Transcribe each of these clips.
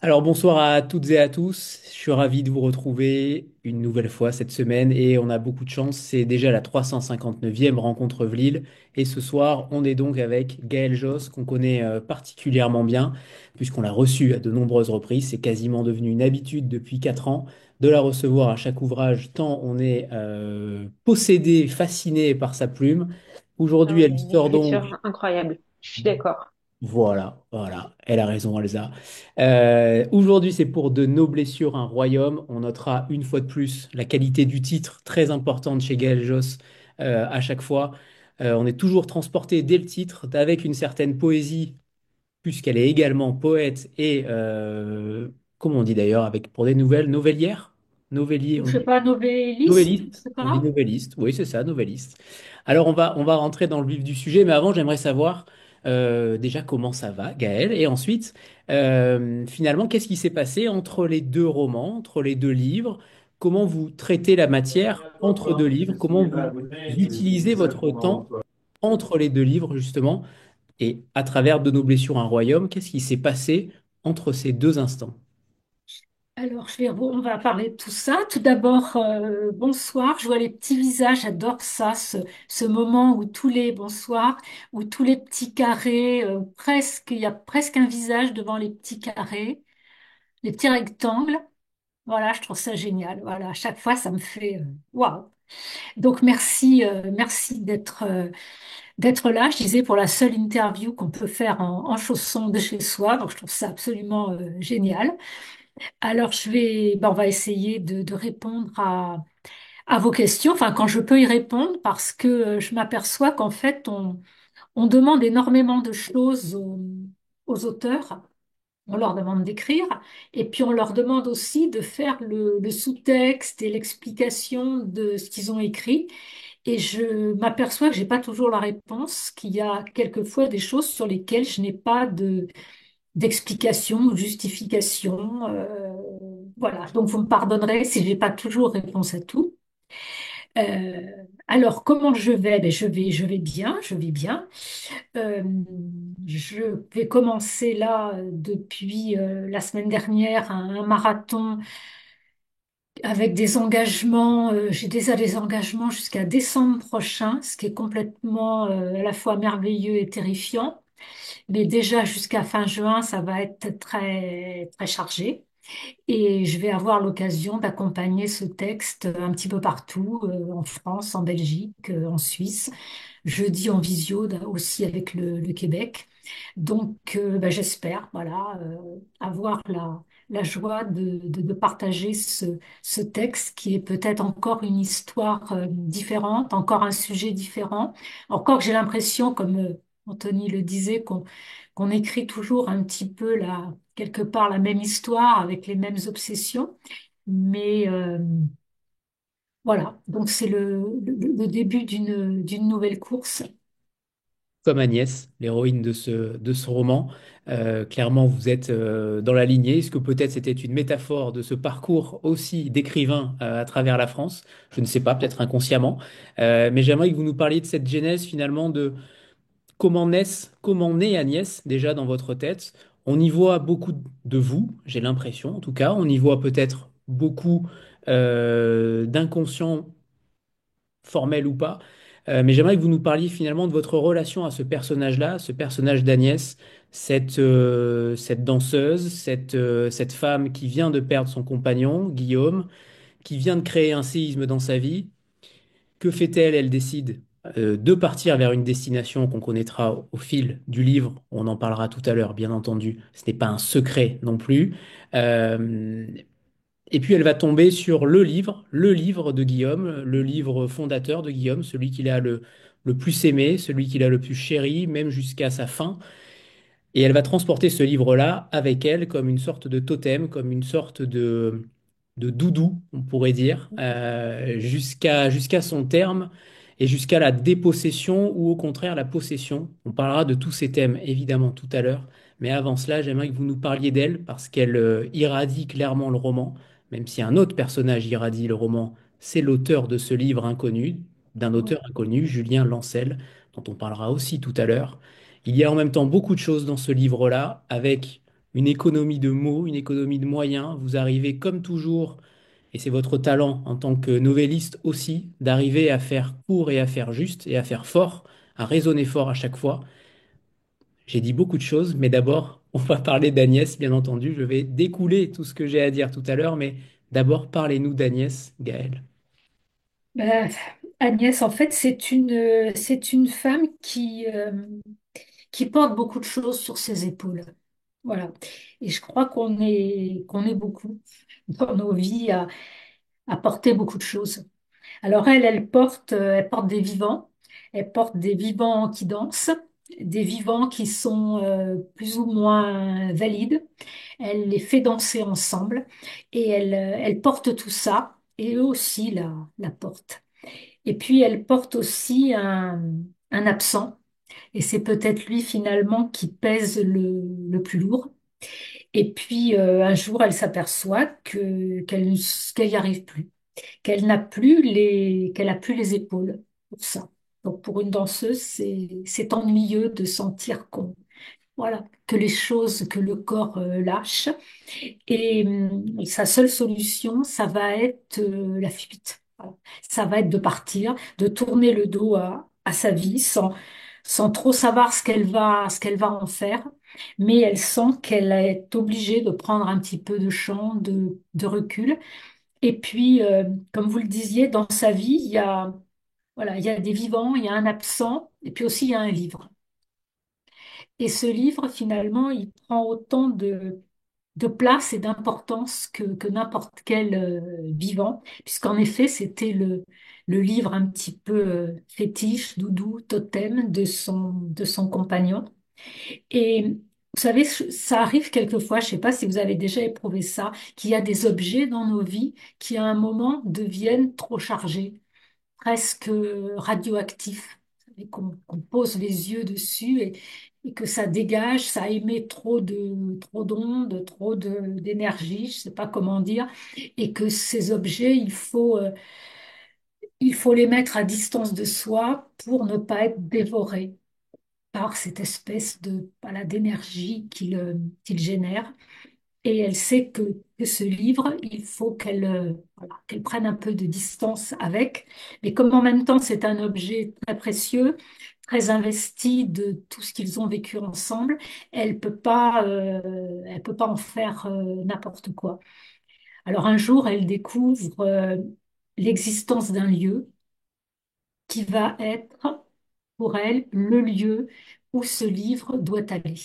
Alors bonsoir à toutes et à tous, je suis ravi de vous retrouver une nouvelle fois cette semaine et on a beaucoup de chance, c'est déjà la 359e rencontre Vlil et ce soir on est donc avec Gaël Josse qu'on connaît particulièrement bien puisqu'on l'a reçu à de nombreuses reprises, c'est quasiment devenu une habitude depuis 4 ans de la recevoir à chaque ouvrage tant on est possédé, fasciné par sa plume. Ah Aujourd'hui oui, elle une sort donc. écriture incroyable. Je suis d'accord. Voilà, voilà, elle a raison, Elsa. Aujourd'hui, c'est pour De nos blessures, un royaume. On notera une fois de plus la qualité du titre, très importante chez Gaël Josse à chaque fois. On est toujours transporté dès le titre, avec une certaine poésie, puisqu'elle est également poète et, comment on dit d'ailleurs, avec pour des nouvelles, novellière? Novellier, Je sais pas, novelliste, novelliste. c'est On dit ça? novelliste, oui, c'est ça, novelliste. Alors, on va rentrer dans le vif du sujet, mais avant, j'aimerais savoir déjà comment ça va, Gaël, et ensuite, finalement, qu'est-ce qui s'est passé entre les deux romans, entre les deux livres? Comment vous traitez la matière entre deux livres? Comment vous utilisez votre temps entre les deux livres, justement? Et à travers De nos blessures, un royaume, qu'est-ce qui s'est passé entre ces deux instants? Alors, on va parler de tout ça. Tout d'abord, bonsoir. Je vois les petits visages, j'adore ça, ce moment où tous les bonsoirs, où tous les petits carrés, presque, il y a presque un visage devant les petits carrés, les petits rectangles. Voilà, je trouve ça génial. Voilà, à chaque fois, ça me fait waouh. Donc, merci, merci d'être là. Je disais pour la seule interview qu'on peut faire en chaussons de chez soi. Donc, je trouve ça absolument génial. Alors, on va essayer de répondre à vos questions, enfin, quand je peux y répondre, parce que je m'aperçois qu'en fait, on demande énormément de choses aux auteurs. On leur demande d'écrire et puis on leur demande aussi de faire le sous-texte et l'explication de ce qu'ils ont écrit. Et je m'aperçois que j'ai pas toujours la réponse, qu'il y a quelquefois des choses sur lesquelles je n'ai pas d'explication ou de justification. Voilà. Donc vous me pardonnerez si j'ai pas toujours réponse à tout. Euh, alors comment je vais? Ben, je vais bien, je vais bien. Euh, je vais commencer là depuis la semaine dernière un marathon avec des engagements. J'ai déjà des engagements jusqu'à décembre prochain, ce qui est complètement à la fois merveilleux et terrifiant. Mais déjà jusqu'à fin juin, ça va être très très chargé. Et je vais avoir l'occasion d'accompagner ce texte un petit peu partout, en France, en Belgique, en Suisse, jeudi en visio aussi avec le Québec. Donc, ben, j'espère, voilà, avoir la joie de partager ce texte qui est peut-être encore une histoire différente, encore un sujet différent. Encore que j'ai l'impression, comme Anthony le disait, qu'on écrit toujours un petit peu quelque part la même histoire avec les mêmes obsessions. Mais voilà, donc c'est le début d'une nouvelle course. Comme Agnès, l'héroïne de ce roman. Clairement, vous êtes dans la lignée. Est-ce que peut-être c'était une métaphore de ce parcours aussi d'écrivain à travers la France? Je ne sais pas, peut-être inconsciemment. Mais j'aimerais que vous nous parliez de cette genèse finalement de comment naît Agnès déjà dans votre tête. On y voit beaucoup de vous, j'ai l'impression en tout cas. On y voit peut-être beaucoup d'inconscient formelle ou pas. Mais j'aimerais que vous nous parliez finalement de votre relation à ce personnage-là, ce personnage d'Agnès, cette danseuse, cette femme qui vient de perdre son compagnon, Guillaume, qui vient de créer un séisme dans sa vie. Que fait-elle? Elle décide de partir vers une destination qu'on connaîtra au fil du livre. On en parlera tout à l'heure, bien entendu. Ce n'est pas un secret non plus. Euh, et puis elle va tomber sur le livre de Guillaume, le livre fondateur de Guillaume, celui qu'il a le plus aimé, celui qu'il a le plus chéri, même jusqu'à sa fin. Et elle va transporter ce livre-là avec elle comme une sorte de totem, comme une sorte de doudou, on pourrait dire, jusqu'à son terme et jusqu'à la dépossession ou au contraire la possession. On parlera de tous ces thèmes évidemment tout à l'heure, mais avant cela, j'aimerais que vous nous parliez d'elle parce qu'elle irradie clairement le roman, même si un autre personnage irradie le roman, c'est l'auteur de ce livre inconnu, d'un auteur inconnu, Julien Lancel, dont on parlera aussi tout à l'heure. Il y a en même temps beaucoup de choses dans ce livre-là, avec une économie de mots, une économie de moyens. Vous arrivez comme toujours, et c'est votre talent en tant que novelliste aussi, d'arriver à faire court et à faire juste et à faire fort, à raisonner fort à chaque fois. J'ai dit beaucoup de choses, mais d'abord, on va parler d'Agnès, bien entendu. Je vais découler tout ce que j'ai à dire tout à l'heure, mais d'abord, parlez-nous d'Agnès, Gaël. Ben, Agnès, en fait, c'est une femme qui porte beaucoup de choses sur ses épaules. Voilà. Et je crois qu'on est beaucoup dans nos vies à porter beaucoup de choses. Alors elle porte des vivants. Elle porte des vivants qui dansent, des vivants qui sont plus ou moins valides. Elle les fait danser ensemble et elle porte tout ça et eux aussi la portent. Et puis elle porte aussi un absent et c'est peut-être lui finalement qui pèse le plus lourd. Et puis un jour elle s'aperçoit qu'elle n'y arrive plus, qu'elle a plus les épaules pour ça. Donc pour une danseuse, c'est ennuyeux de sentir voilà, que les choses, que le corps lâche. Et sa seule solution, ça va être la fuite. Voilà. Ça va être de partir, de tourner le dos à sa vie sans trop savoir ce qu'elle va en faire. Mais elle sent qu'elle est obligée de prendre un petit peu de champ, de recul. Et puis, comme vous le disiez, dans sa vie, voilà, il y a des vivants, il y a un absent, et puis aussi il y a un livre. Et ce livre, finalement, il prend autant de place et d'importance que n'importe quel vivant, puisqu'en effet, c'était le livre un petit peu fétiche, doudou, totem de son compagnon. Et vous savez, ça arrive quelquefois, je ne sais pas si vous avez déjà éprouvé ça, qu'il y a des objets dans nos vies qui, à un moment, deviennent trop chargés, presque radioactifs, et qu'on pose les yeux dessus et que ça dégage, ça émet trop d'ondes, d'énergie, je ne sais pas comment dire, et que ces objets, il faut les mettre à distance de soi pour ne pas être dévorés par cette espèce de, voilà, d'énergie qu'il génère. Et elle sait que ce livre, il faut voilà, qu'elle prenne un peu de distance avec. Mais comme en même temps, c'est un objet très précieux, très investi de tout ce qu'ils ont vécu ensemble, elle peut pas en faire n'importe quoi. Alors un jour, elle découvre l'existence d'un lieu qui va être pour elle le lieu où ce livre doit aller.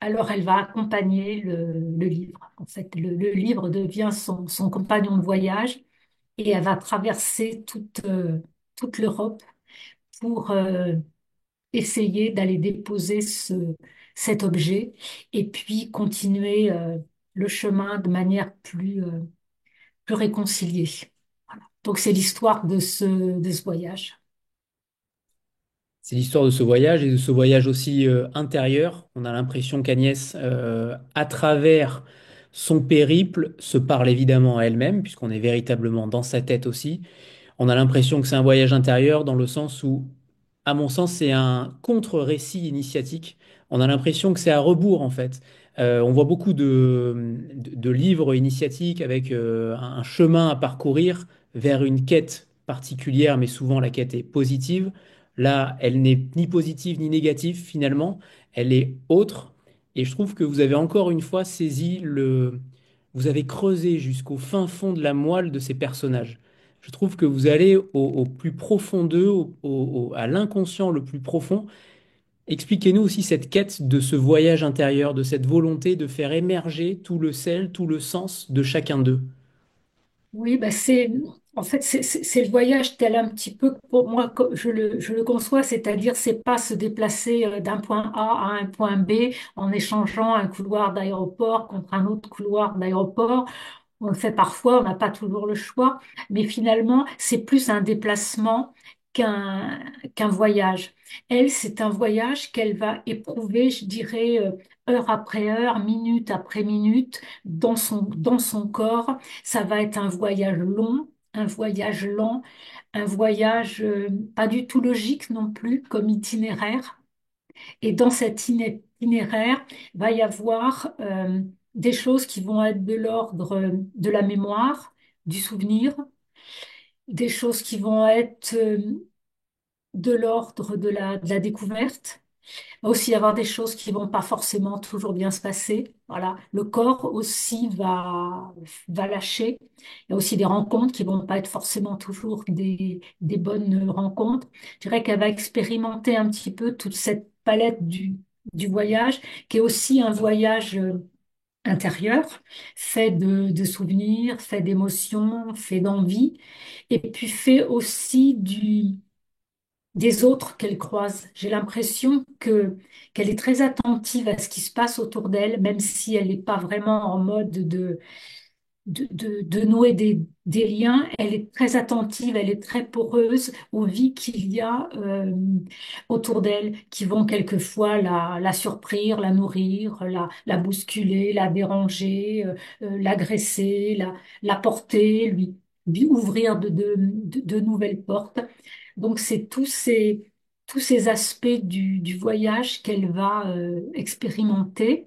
Alors elle va accompagner le livre. En fait, le livre devient son compagnon de voyage et elle va traverser toute l'Europe pour essayer d'aller déposer cet objet et puis continuer le chemin de manière plus réconciliée. Voilà. Donc c'est l'histoire de ce voyage. C'est l'histoire de ce voyage et de ce voyage aussi intérieur. On a l'impression qu'Agnès, à travers son périple, se parle évidemment à elle-même, puisqu'on est véritablement dans sa tête aussi. On a l'impression que c'est un voyage intérieur dans le sens où, à mon sens, c'est un contre-récit initiatique. On a l'impression que c'est à rebours, en fait. On voit beaucoup de livres initiatiques avec un chemin à parcourir vers une quête particulière, mais souvent la quête est positive. Là, elle n'est ni positive ni négative finalement, elle est autre. Et je trouve que vous avez encore une fois saisi le... Vous avez creusé jusqu'au fin fond de la moelle de ces personnages. Je trouve que vous allez au plus profond d'eux, à l'inconscient le plus profond. Expliquez-nous aussi cette quête de ce voyage intérieur, de cette volonté de faire émerger tout le sel, tout le sens de chacun d'eux. Oui, bah en fait, c'est le voyage tel un petit peu, pour moi, je le conçois, c'est-à-dire, c'est pas se déplacer d'un point A à un point B en échangeant un couloir d'aéroport contre un autre couloir d'aéroport. On le fait parfois, on n'a pas toujours le choix, mais finalement, c'est plus un déplacement qu'un qu'un voyage. Elle, c'est un voyage qu'elle va éprouver, je dirais, heure après heure, minute après minute, dans son corps. Ça va être un voyage long, un voyage lent, un voyage pas du tout logique non plus comme itinéraire. Et dans cet itinéraire, va y avoir des choses qui vont être de l'ordre de la mémoire, du souvenir, des choses qui vont être de l'ordre de la découverte. Il va aussi y avoir des choses qui vont pas forcément toujours bien se passer. Voilà. Le corps aussi va lâcher. Il y a aussi des rencontres qui vont pas être forcément toujours des bonnes rencontres. Je dirais qu'elle va expérimenter un petit peu toute cette palette du voyage, qui est aussi un voyage intérieur, fait de souvenirs, fait d'émotions, fait d'envie, et puis fait aussi des autres qu'elle croise. J'ai l'impression qu'elle est très attentive à ce qui se passe autour d'elle, même si elle n'est pas vraiment en mode de nouer des liens. Elle est très attentive, elle est très poreuse aux vies qu'il y a autour d'elle, qui vont quelquefois la surprendre, la nourrir, la bousculer, la déranger, l'agresser, la porter, lui ouvrir de nouvelles portes. Donc, c'est tous ces aspects du voyage qu'elle va expérimenter.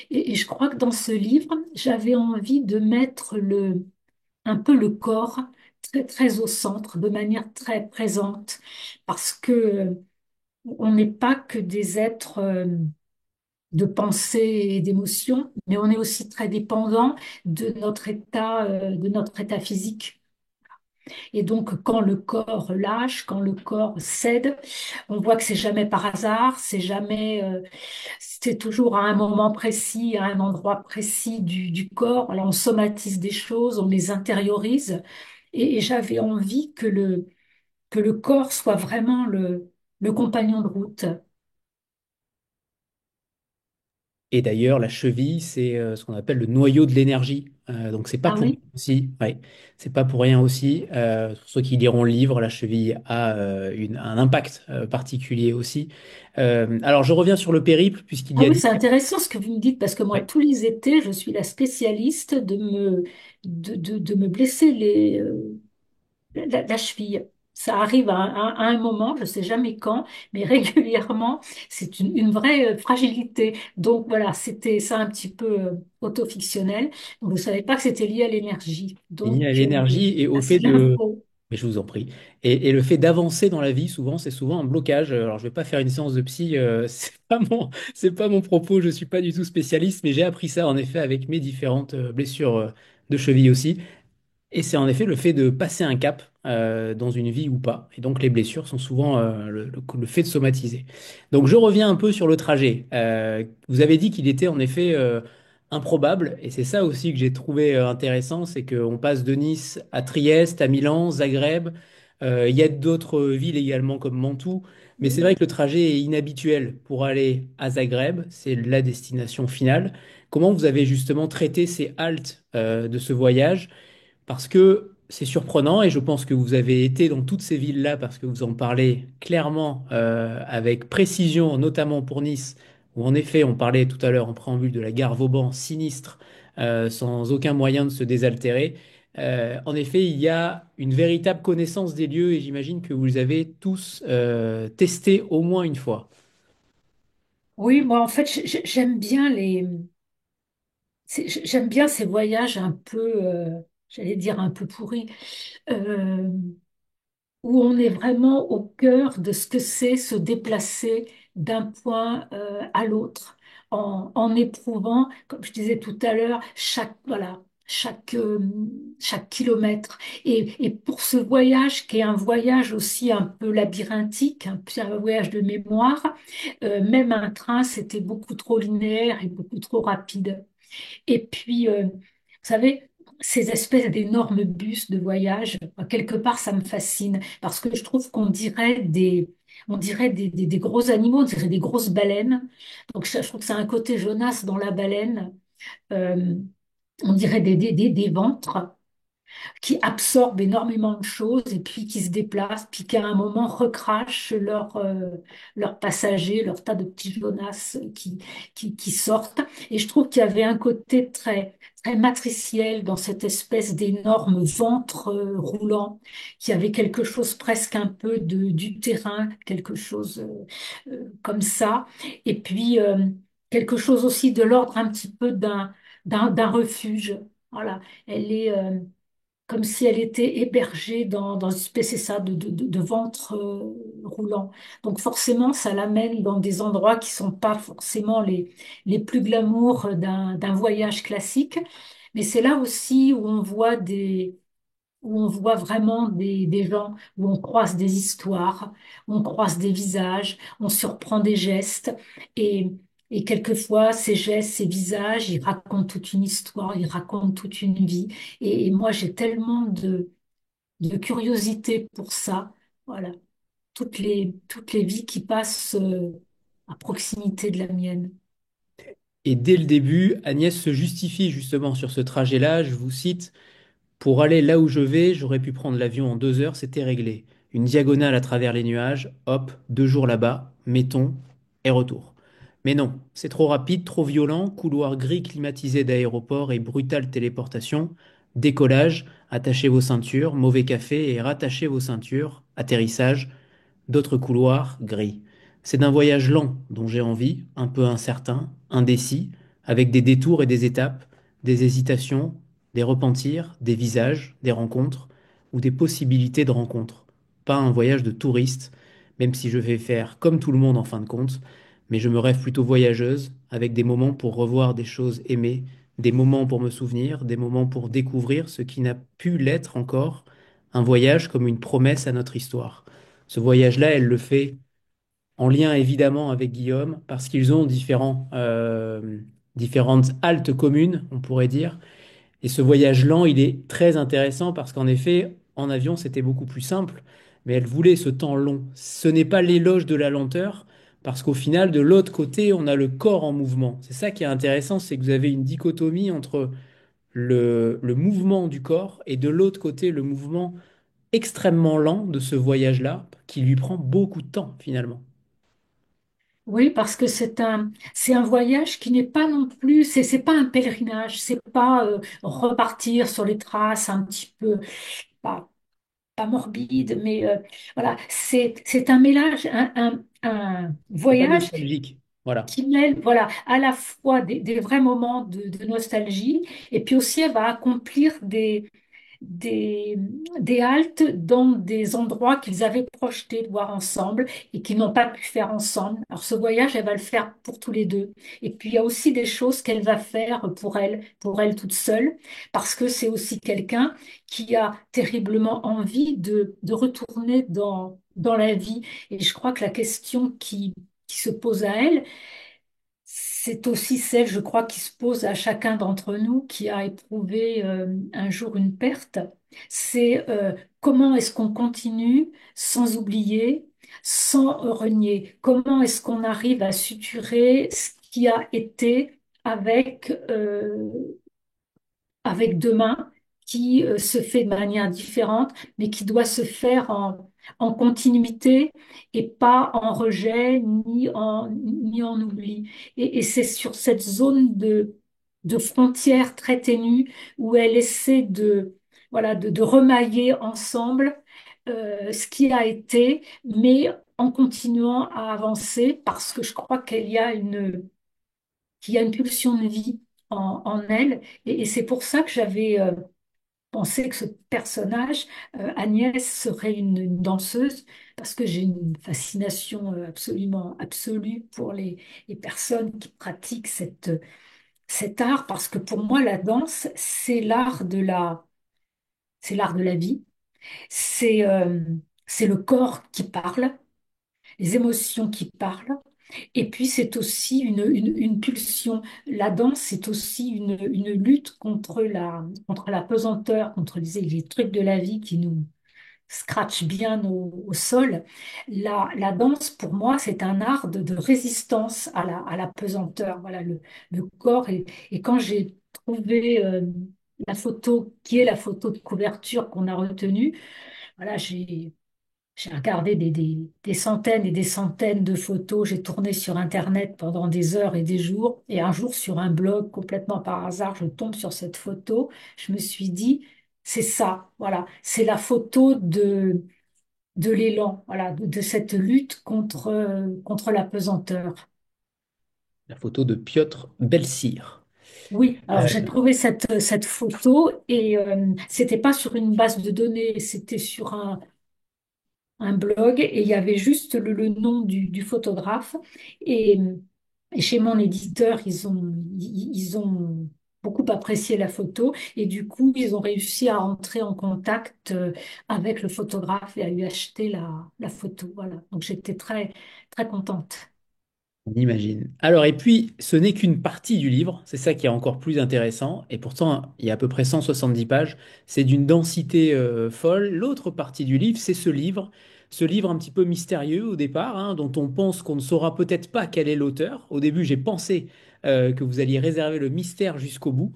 Et je crois que dans ce livre, j'avais envie de mettre un peu le corps très, très au centre, de manière très présente, parce que on n'est pas que des êtres de pensée et d'émotion, mais on est aussi très dépendant de notre état physique. Et donc, quand le corps lâche, quand le corps cède, on voit que c'est jamais par hasard, c'est toujours à un moment précis, à un endroit précis du corps. Alors, on somatise des choses, on les intériorise. Et j'avais envie que le corps soit vraiment le compagnon de route. Et d'ailleurs, la cheville, c'est ce qu'on appelle le noyau de l'énergie. Donc, c'est pas Ah pour oui? rien aussi. Ouais, c'est pas pour rien aussi. Pour ceux qui liront le livre, la cheville a un impact particulier aussi. Alors, je reviens sur le périple, puisqu'il Ah y a oui, des... c'est intéressant ce que vous me dites, parce que moi, Ouais. tous les étés, je suis la spécialiste de me blesser la cheville. Ça arrive à un moment, je ne sais jamais quand, mais régulièrement, c'est une vraie fragilité. Donc voilà, c'était ça un petit peu autofictionnel. Donc, je ne savais pas que c'était lié à l'énergie. Lié à Donc, l'énergie et au fait merci de de... l'info. Mais je vous en prie. Et le fait d'avancer dans la vie, souvent, c'est souvent un blocage. Alors, je vais pas faire une séance de psy, c'est pas mon propos, je suis pas du tout spécialiste, mais j'ai appris ça, en effet, avec mes différentes blessures de cheville aussi. Et c'est en effet le fait de passer un cap dans une vie ou pas. Et donc les blessures sont souvent le fait de somatiser. Donc je reviens un peu sur le trajet. Vous avez dit qu'il était en effet improbable. Et c'est ça aussi que j'ai trouvé intéressant, c'est qu'on passe de Nice à Trieste, à Milan, Zagreb. Il y a d'autres villes également comme Mantoue. Mais c'est vrai que le trajet est inhabituel pour aller à Zagreb. C'est la destination finale. Comment vous avez justement traité ces haltes de ce voyage? Parce que c'est surprenant et je pense que vous avez été dans toutes ces villes-là parce que vous en parlez clairement avec précision, notamment pour Nice, où en effet on parlait tout à l'heure en préambule de la gare Vauban sinistre, sans aucun moyen de se désaltérer. En effet, il y a une véritable connaissance des lieux et j'imagine que vous les avez tous testés au moins une fois. Oui, moi, en fait, j'aime bien j'aime bien ces voyages un peu, j'allais dire un peu pourris. Euh, où on est vraiment au cœur de ce que c'est se déplacer d'un point à l'autre, en éprouvant, comme je disais tout à l'heure, chaque kilomètre. Et pour ce voyage, qui est un voyage aussi un peu labyrinthique, un peu un voyage de mémoire, même un train, c'était beaucoup trop linéaire et beaucoup trop rapide. Et puis, vous savez, ces espèces d'énormes bus de voyage, quelque part, ça me fascine parce que je trouve on dirait des gros animaux, on dirait des grosses baleines. Donc, je trouve que c'est un côté Jonas dans la baleine. Euh, on dirait des ventres qui absorbent énormément de choses et puis qui se déplacent, puis qui à un moment recrachent leurs passagers, leur tas de petits Jonas qui sortent. Et je trouve qu'il y avait un côté très, très matriciel dans cette espèce d'énorme ventre roulant, qui avait quelque chose presque un peu du terrain, quelque chose comme ça. Et puis, quelque chose aussi de l'ordre un petit peu d'un refuge. Voilà, elle est comme si elle était hébergée dans une espèce, c'est ça, de ventre roulant. Donc forcément, ça l'amène dans des endroits qui sont pas forcément les plus glamour d'un voyage classique, mais c'est là aussi où on voit vraiment des gens, où on croise des histoires, où on croise des visages, on surprend des gestes. Et, et quelquefois, ces gestes, ces visages, ils racontent toute une histoire, ils racontent toute une vie. Et moi, j'ai tellement de curiosité pour ça. Voilà, toutes les vies qui passent à proximité de la mienne. Et dès le début, Agnès se justifie justement sur ce trajet-là. Je vous cite, pour aller là où je vais, j'aurais pu prendre l'avion en 2 heures, c'était réglé. Une diagonale à travers les nuages, hop, 2 jours là-bas, mettons, et retour. Mais non, c'est trop rapide, trop violent, couloir gris climatisé d'aéroport et brutale téléportation. Décollage, attachez vos ceintures, mauvais café et rattachez vos ceintures. Atterrissage, d'autres couloirs gris. C'est d'un voyage lent dont j'ai envie, un peu incertain, indécis, avec des détours et des étapes, des hésitations, des repentirs, des visages, des rencontres ou des possibilités de rencontres. Pas un voyage de touriste, même si je vais faire comme tout le monde en fin de compte, mais je me rêve plutôt voyageuse, avec des moments pour revoir des choses aimées, des moments pour me souvenir, des moments pour découvrir ce qui n'a pu l'être encore, un voyage comme une promesse à notre histoire. Ce voyage-là, elle le fait en lien évidemment avec Guillaume, parce qu'ils ont différentes haltes communes, on pourrait dire. Et ce voyage lent, il est très intéressant parce qu'en effet, en avion, c'était beaucoup plus simple, mais elle voulait ce temps long. Ce n'est pas l'éloge de la lenteur, parce qu'au final, de l'autre côté, on a le corps en mouvement. C'est ça qui est intéressant, c'est que vous avez une dichotomie entre le mouvement du corps et de l'autre côté, le mouvement extrêmement lent de ce voyage-là, qui lui prend beaucoup de temps finalement. Oui, parce que c'est un voyage qui n'est pas non plus, c'est pas un pèlerinage, c'est pas repartir sur les traces un petit peu, pas, pas morbide, mais voilà, c'est un mélange, un C'est pas voyage nostalgique. Voilà. qui mêle, voilà, à la fois des vrais moments de nostalgie, et puis aussi elle va accomplir des, des haltes dans des endroits qu'ils avaient projeté de voir ensemble et qu'ils n'ont pas pu faire ensemble. Alors ce voyage, elle va le faire pour tous les deux. Et puis il y a aussi des choses qu'elle va faire pour elle toute seule, parce que c'est aussi quelqu'un qui a terriblement envie de retourner dans la vie. Et je crois que la question qui se pose à elle, c'est aussi celle, je crois, qui se pose à chacun d'entre nous qui a éprouvé un jour une perte. C'est comment est-ce qu'on continue sans oublier, sans renier? Comment est-ce qu'on arrive à suturer ce qui a été avec avec demain qui se fait de manière différente, mais qui doit se faire en continuité et pas en rejet ni en oubli. Et c'est sur cette zone de frontière très ténue où elle essaie voilà, de remailler ensemble ce qui a été, mais en continuant à avancer parce que je crois qu'il y a une pulsion de vie en elle. Et c'est pour ça que j'avais pensé que ce personnage, Agnès, serait une danseuse, parce que j'ai une fascination absolument absolue pour les personnes qui pratiquent cet art, parce que pour moi, la danse, c'est l'art de la vie. C'est c'est le corps qui parle, les émotions qui parlent. Et puis, c'est aussi une pulsion. La danse, c'est aussi une lutte contre la pesanteur, contre les trucs de la vie qui nous scratchent bien au sol. La danse, pour moi, c'est un art de résistance à la pesanteur. Voilà, le corps. Et quand j'ai trouvé la photo, qui est la photo de couverture qu'on a retenue, voilà, j'ai regardé des centaines et des centaines de photos. J'ai tourné sur Internet pendant des heures et des jours. Et un jour, sur un blog, complètement par hasard, je tombe sur cette photo. Je me suis dit, c'est ça, voilà. C'est la photo de l'élan, voilà, de cette lutte contre la pesanteur. La photo de Piotr Belcir. Oui, alors Euh, j'ai trouvé cette photo et c'était pas sur une base de données, c'était sur un blog et il y avait juste le nom du photographe. Et, et chez mon éditeur, ils ont beaucoup apprécié la photo et du coup, ils ont réussi à entrer en contact avec le photographe et à lui acheter la photo. Voilà, donc j'étais très contente. On imagine. Alors, et puis, ce n'est qu'une partie du livre, c'est ça qui est encore plus intéressant, et pourtant, il y a à peu près 170 pages, c'est d'une densité folle. L'autre partie du livre, c'est ce livre un petit peu mystérieux au départ, hein, dont on pense qu'on ne saura peut-être pas quel est l'auteur. Au début, j'ai pensé que vous alliez réserver le mystère jusqu'au bout.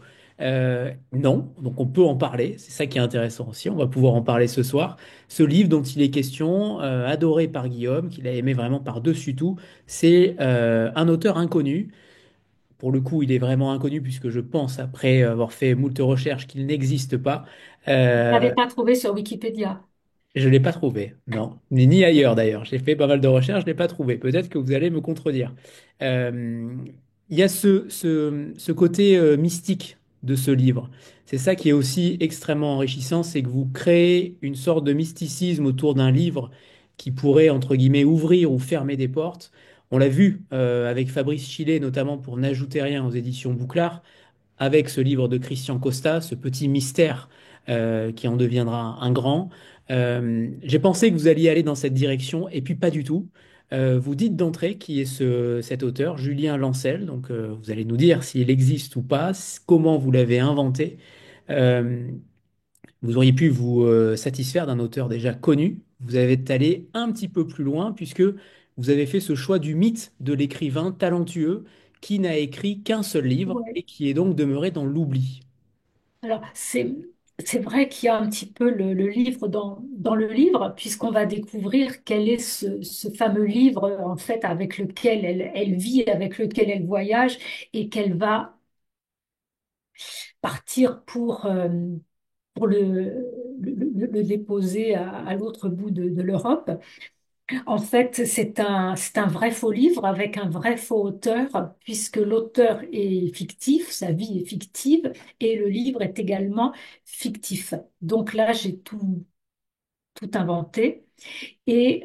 Non, donc on peut en parler, c'est ça qui est intéressant aussi, on va pouvoir en parler ce soir. Ce livre dont il est question, adoré par Guillaume, qu'il a aimé vraiment par-dessus tout, c'est un auteur inconnu. Pour le coup, il est vraiment inconnu puisque je pense, après avoir fait moult recherches, qu'il n'existe pas. Je l'avais Euh, pas trouvé sur Wikipédia. je ne l'ai pas trouvé, non. Ni ailleurs d'ailleurs. J'ai fait pas mal de recherches, je ne l'ai pas trouvé. Peut-être que vous allez me contredire. Euh, il y a ce côté mystique de ce livre. C'est ça qui est aussi extrêmement enrichissant, c'est que vous créez une sorte de mysticisme autour d'un livre qui pourrait, entre guillemets, ouvrir ou fermer des portes. On l'a vu avec Fabrice Chillet, notamment pour N'ajoutez rien aux éditions Bouclard avec ce livre de Christian Costa, ce petit mystère qui en deviendra un grand. J'ai pensé que vous alliez aller dans cette direction, et puis pas du tout. Vous dites d'entrée qui est cet auteur, Julien Lancel, donc vous allez nous dire s'il existe ou pas, comment vous l'avez inventé. Euh, Vous auriez pu vous satisfaire d'un auteur déjà connu. Vous avez allé un petit peu plus loin puisque vous avez fait ce choix du mythe de l'écrivain talentueux qui n'a écrit qu'un seul livre Ouais. et qui est donc demeuré dans l'oubli. Alors, c'est vrai qu'il y a un petit peu le livre dans le livre, puisqu'on va découvrir quel est ce fameux livre, en fait, avec lequel elle vit, avec lequel elle voyage, et qu'elle va partir pour le déposer à l'autre bout de l'Europe. En fait, c'est un vrai faux livre avec un vrai faux auteur, puisque l'auteur est fictif, sa vie est fictive, et le livre est également fictif. Donc là, j'ai tout inventé. Et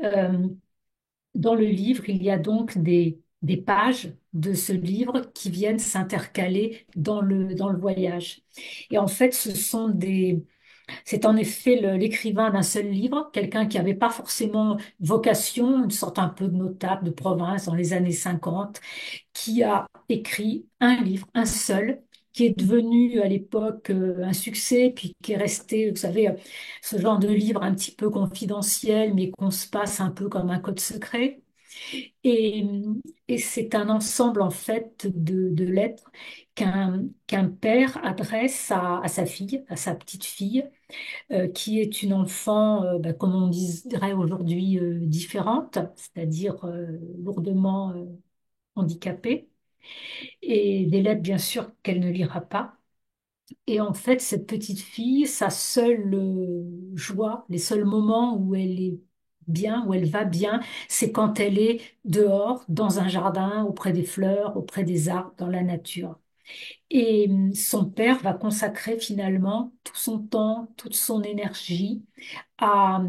dans le livre, il y a donc des pages de ce livre qui viennent s'intercaler dans le voyage. Et en fait, c'est en effet l'écrivain d'un seul livre, quelqu'un qui n'avait pas forcément vocation, une sorte un peu de notable de province dans les années 50, qui a écrit un livre, un seul, qui est devenu à l'époque un succès, puis qui est resté, vous savez, ce genre de livre un petit peu confidentiel, mais qu'on se passe un peu comme un code secret. Et, et c'est un ensemble en fait de lettres qu'un père adresse à sa fille, à sa petite fille, qui est une enfant, comme on dirait aujourd'hui, différente, c'est-à-dire lourdement handicapée, et des lettres bien sûr qu'elle ne lira pas. Et en fait, cette petite fille, sa seule joie, les seuls moments où elle est bien, où elle va bien, c'est quand elle est dehors, dans un jardin, auprès des fleurs, auprès des arbres, dans la nature. Et son père va consacrer finalement tout son temps, toute son énergie à,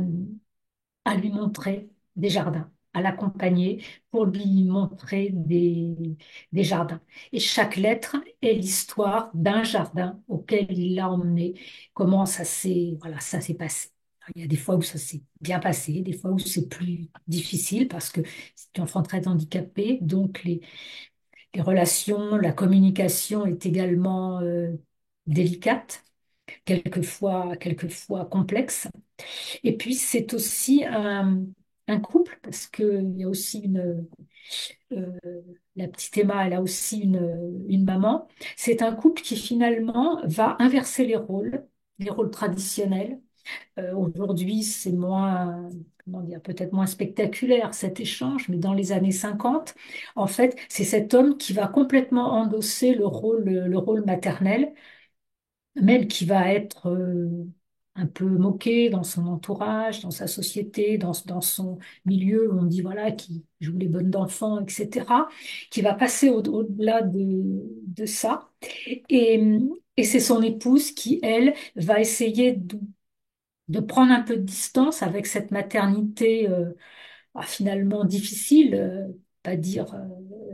à lui montrer des jardins, à l'accompagner pour lui montrer des jardins. Et chaque lettre est l'histoire d'un jardin auquel il l'a emmené, comment voilà, ça s'est passé. Il y a des fois où ça s'est bien passé, des fois où c'est plus difficile parce que c'est une enfant très handicapée, donc les relations, la communication est également délicate, quelquefois complexe. Et puis, c'est aussi un couple, parce qu'il y a aussi euh, la petite Emma, elle a aussi une maman. C'est un couple qui finalement va inverser les rôles traditionnels. Aujourd'hui, c'est moins, comment dire, peut-être moins spectaculaire cet échange, mais dans les années 50, en fait, c'est cet homme qui va complètement endosser le rôle maternel même qui va être un peu moqué dans son entourage, dans sa société, dans son milieu où on dit voilà, qui joue les bonnes d'enfants, etc., qui va passer au-delà de ça. Et, et c'est son épouse qui, elle, va essayer de prendre un peu de distance avec cette maternité finalement difficile, pas dire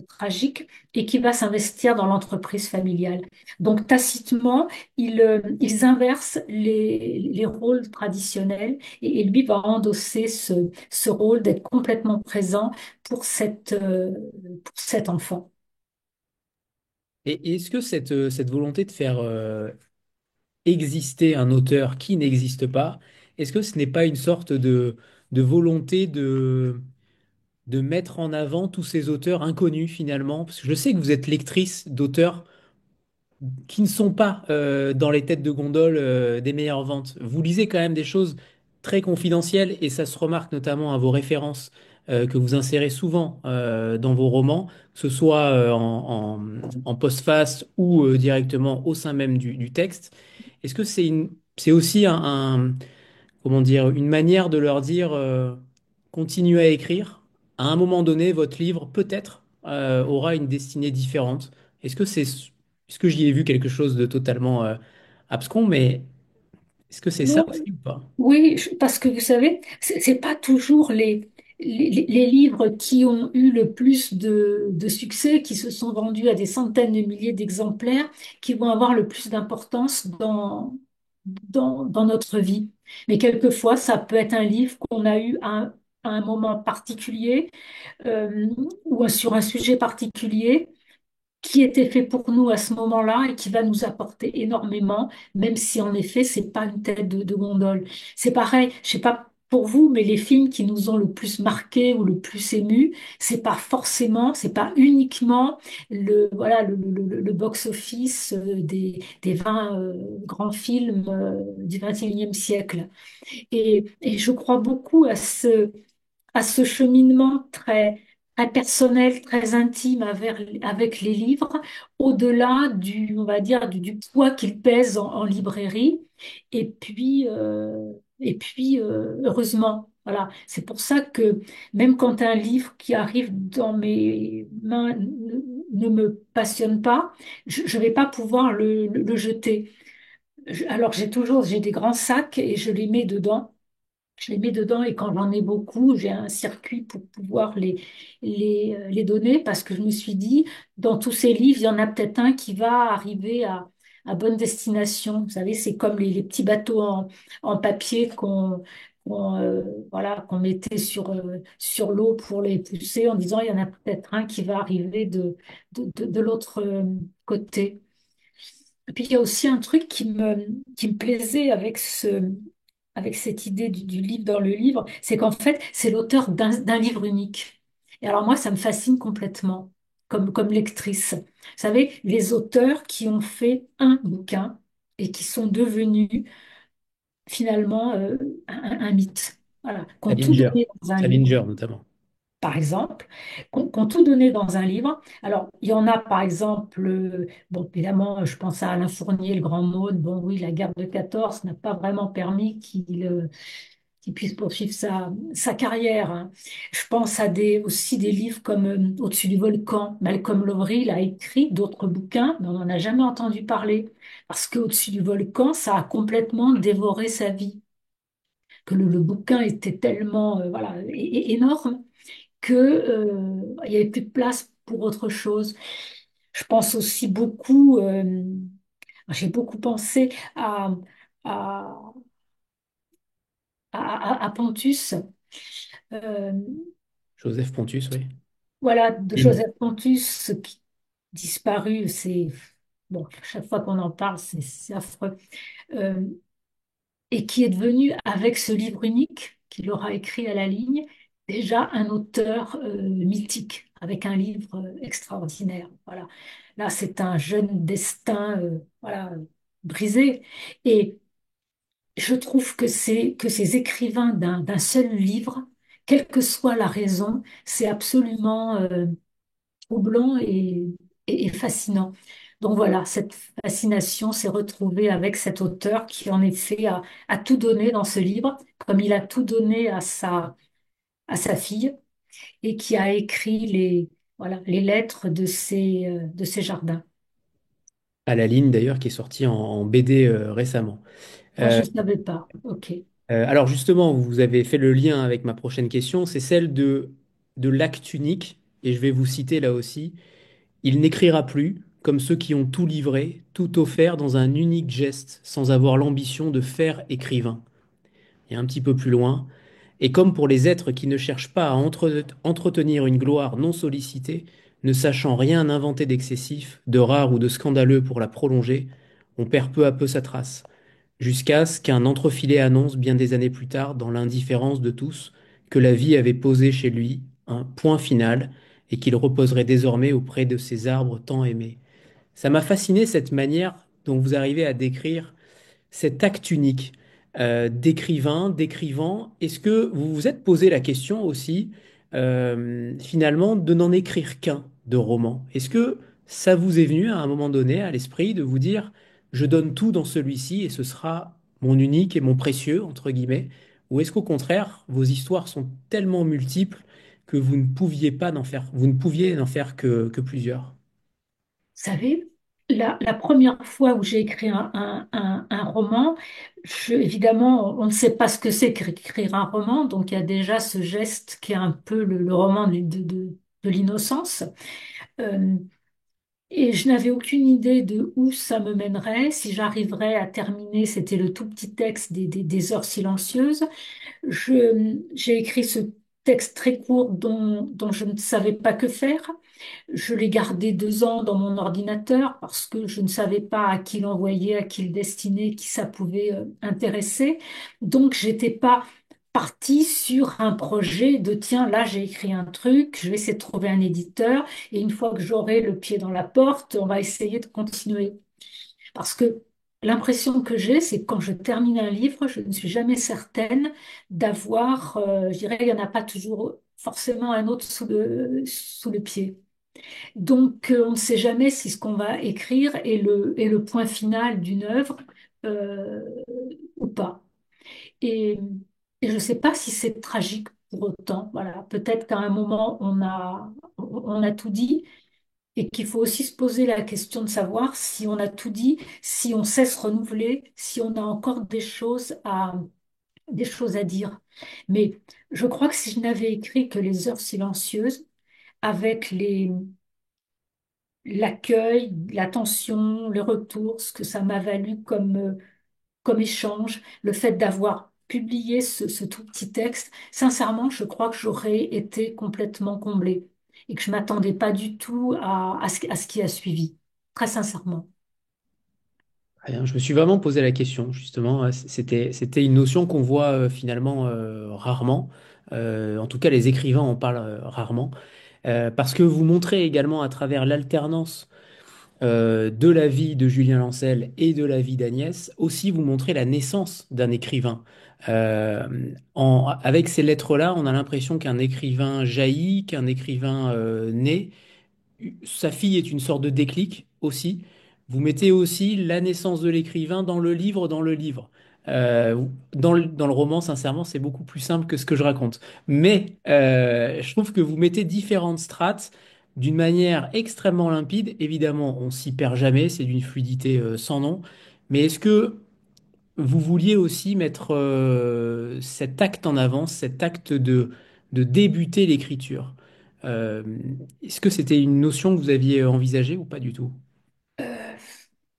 tragique, et qui va s'investir dans l'entreprise familiale. Donc tacitement, ils inversent les rôles traditionnels et lui va endosser ce rôle d'être complètement présent pour cet enfant. Et est-ce que cette volonté de faire exister un auteur qui n'existe pas, est-ce que ce n'est pas une sorte de volonté de mettre en avant tous ces auteurs inconnus finalement? Parce que je sais que vous êtes lectrice d'auteurs qui ne sont pas dans les têtes de gondole des meilleures ventes. Vous lisez quand même des choses très confidentielles et ça se remarque notamment à vos références que vous insérez souvent dans vos romans, que ce soit en postface ou directement au sein même du texte. Est-ce que c'est aussi comment dire, une manière de leur dire continuez à écrire. À un moment donné, votre livre peut-être aura une destinée différente. Est-ce que j'y ai vu quelque chose de totalement abscon, mais est-ce que c'est ça Non, aussi ou pas? oui, parce que vous savez, c'est pas toujours les livres qui ont eu le plus de succès, qui se sont vendus à des centaines de milliers d'exemplaires, qui vont avoir le plus d'importance dans notre vie. Mais quelquefois, ça peut être un livre qu'on a eu à un moment particulier euh, ou sur un sujet particulier qui était fait pour nous à ce moment-là et qui va nous apporter énormément, même si en effet, c'est pas une tête de gondole. C'est pareil, je sais pas pour vous, mais les films qui nous ont le plus marqué ou le plus ému, c'est pas uniquement le box-office des 20 grands films du 21e siècle. Et je crois beaucoup à ce cheminement très personnel, très intime avec les livres, au-delà on va dire, du poids qu'ils pèsent en librairie. Heureusement, voilà. C'est pour ça que même quand un livre qui arrive dans mes mains ne me passionne pas, je ne vais pas pouvoir le jeter. Alors j'ai des grands sacs et je les mets dedans. Je les mets dedans et quand j'en ai beaucoup, j'ai un circuit pour pouvoir les donner parce que je me suis dit, dans tous ces livres, il y en a peut-être un qui va arriver à bonne destination. Vous savez, c'est comme les petits bateaux en papier qu'on mettait sur l'eau pour les pousser en disant, il y en a peut-être un qui va arriver de l'autre côté. Et puis il y a aussi un truc qui me plaisait avec cette idée du livre dans le livre, c'est qu'en fait, c'est l'auteur d'un livre unique. Et alors moi, ça me fascine complètement comme lectrice. Vous savez, les auteurs qui ont fait un bouquin et qui sont devenus finalement un mythe. Voilà, qui ont tout Salinger. donné dans un livre Salinger notamment. par exemple, qu'on tout donné dans un livre. Alors, il y en a, par exemple, bon, évidemment, je pense à Alain Fournier, le grand Maune. Bon, oui, la guerre de 14 n'a pas vraiment permis qu'il puisse poursuivre sa carrière, hein. Je pense à aussi des livres comme Au-dessus du volcan. Malcolm Lowry a écrit d'autres bouquins, mais on n'en a jamais entendu parler. Parce qu'Au-dessus du volcan, ça a complètement dévoré sa vie. Que le bouquin était tellement, voilà, énorme que, il n'y avait plus de place pour autre chose. Je pense aussi beaucoup, j'ai beaucoup pensé à, à Pontus, euh, Joseph Pontus, oui. voilà, de Film. Joseph Pontus, qui disparu, bon, chaque fois qu'on en parle, c'est affreux. Euh, et qui est devenu, avec ce livre unique qu'il aura écrit à la ligne, déjà un auteur mythique, avec un livre extraordinaire. Voilà. Là, c'est un jeune destin voilà, brisé. Et je trouve que ces écrivains d'un seul livre, quelle que soit la raison, c'est absolument troublant et fascinant. Donc voilà, cette fascination s'est retrouvée avec cet auteur qui en effet a tout donné dans ce livre, comme il a tout donné à sa fille et qui a écrit voilà, les lettres de ses jardins. À la ligne d'ailleurs, qui est sortie en BD récemment. Ah, je Euh, ne savais pas. OK. alors justement, vous avez fait le lien avec ma prochaine question, c'est celle de l'acte unique, et je vais vous citer là aussi. Il n'écrira plus, comme ceux qui ont tout livré, tout offert dans un unique geste, sans avoir l'ambition de faire écrivain. Et un petit peu plus loin, et comme pour les êtres qui ne cherchent pas à entretenir une gloire non sollicitée, ne sachant rien inventer d'excessif, de rare ou de scandaleux pour la prolonger, on perd peu à peu sa trace, jusqu'à ce qu'un entrefilet annonce bien des années plus tard, dans l'indifférence de tous, que la vie avait posé chez lui un point final et qu'il reposerait désormais auprès de ces arbres tant aimés. Ça m'a fasciné cette manière dont vous arrivez à décrire cet acte unique d'écrivain, d'écrivant. Est-ce que vous vous êtes posé la question aussi, finalement, de n'en écrire qu'un de roman? Est-ce que ça vous est venu à un moment donné à l'esprit de vous dire, je donne tout dans celui-ci et ce sera mon unique et mon précieux, entre guillemets? Ou est-ce qu'au contraire, vos histoires sont tellement multiples que vous ne pouviez pas n'en faire, vous ne pouviez n'en faire que plusieurs? Vous savez, la première fois où j'ai écrit un roman, évidemment, on ne sait pas ce que c'est qu'écrire un roman, donc il y a déjà ce geste qui est un peu le roman de l'innocence. Euh, et je n'avais aucune idée de où ça me mènerait, si j'arriverais à terminer, c'était le tout petit texte des heures silencieuses. J'ai écrit ce texte très court dont je ne savais pas que faire. Je l'ai gardé 2 ans dans mon ordinateur parce que je ne savais pas à qui l'envoyer, à qui le destiner, qui ça pouvait intéresser. Donc, j'étais pas partie sur un projet de tiens, là j'ai écrit un truc, je vais essayer de trouver un éditeur et une fois que j'aurai le pied dans la porte, on va essayer de continuer. Parce que l'impression que j'ai, c'est que quand je termine un livre, je ne suis jamais certaine d'avoir, je dirais, il n'y en a pas toujours forcément un autre sous le pied. Donc, on ne sait jamais si ce qu'on va écrire est le point final d'une œuvre euh, ou pas. Et, et je ne sais pas si c'est tragique pour autant. Voilà, peut-être qu'à un moment, on a tout dit et qu'il faut aussi se poser la question de savoir si on a tout dit, si on sait se renouveler, si on a encore des choses à dire. Mais je crois que si je n'avais écrit que les heures silencieuses, avec l'accueil, l'attention, le retour, ce que ça m'a valu comme échange, le fait d'avoir publié ce tout petit texte, sincèrement, je crois que j'aurais été complètement comblée et que je m'attendais pas du tout à ce qui a suivi, très sincèrement. Rien. Je me suis vraiment posé la question, justement. C'était une notion qu'on voit finalement rarement. En tout cas, les écrivains en parlent rarement. Parce que vous montrez également à travers l'alternance de la vie de Julien Lancel et de la vie d'Agnès, aussi vous montrez la naissance d'un écrivain. Euh, avec ces lettres-là, on a l'impression qu'un écrivain jaillit, qu'un écrivain naît. Sa fille est une sorte de déclic aussi. Vous mettez aussi la naissance de l'écrivain dans le livre, dans le livre. Dans le roman, sincèrement, c'est beaucoup plus simple que ce que je raconte. Mais je trouve que vous mettez différentes strates d'une manière extrêmement limpide. Évidemment, on s'y perd jamais, c'est d'une fluidité sans nom. Mais est-ce que vous vouliez aussi mettre cet acte en avant, cet acte de débuter l'écriture? Euh, Est-ce que c'était une notion que vous aviez envisagée ou pas du tout? Euh,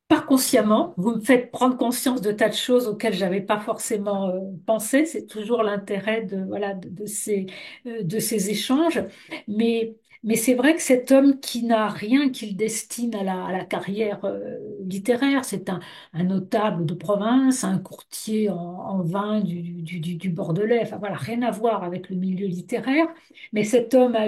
Pas consciemment, vous me faites prendre conscience de tas de choses auxquelles j'avais pas forcément pensé. C'est toujours l'intérêt voilà, de ces échanges. Mais c'est vrai que cet homme qui n'a rien qu'il destine à la carrière littéraire, c'est un notable de province, un courtier en vin du Bordelais, enfin voilà, rien à voir avec le milieu littéraire. Mais cet homme a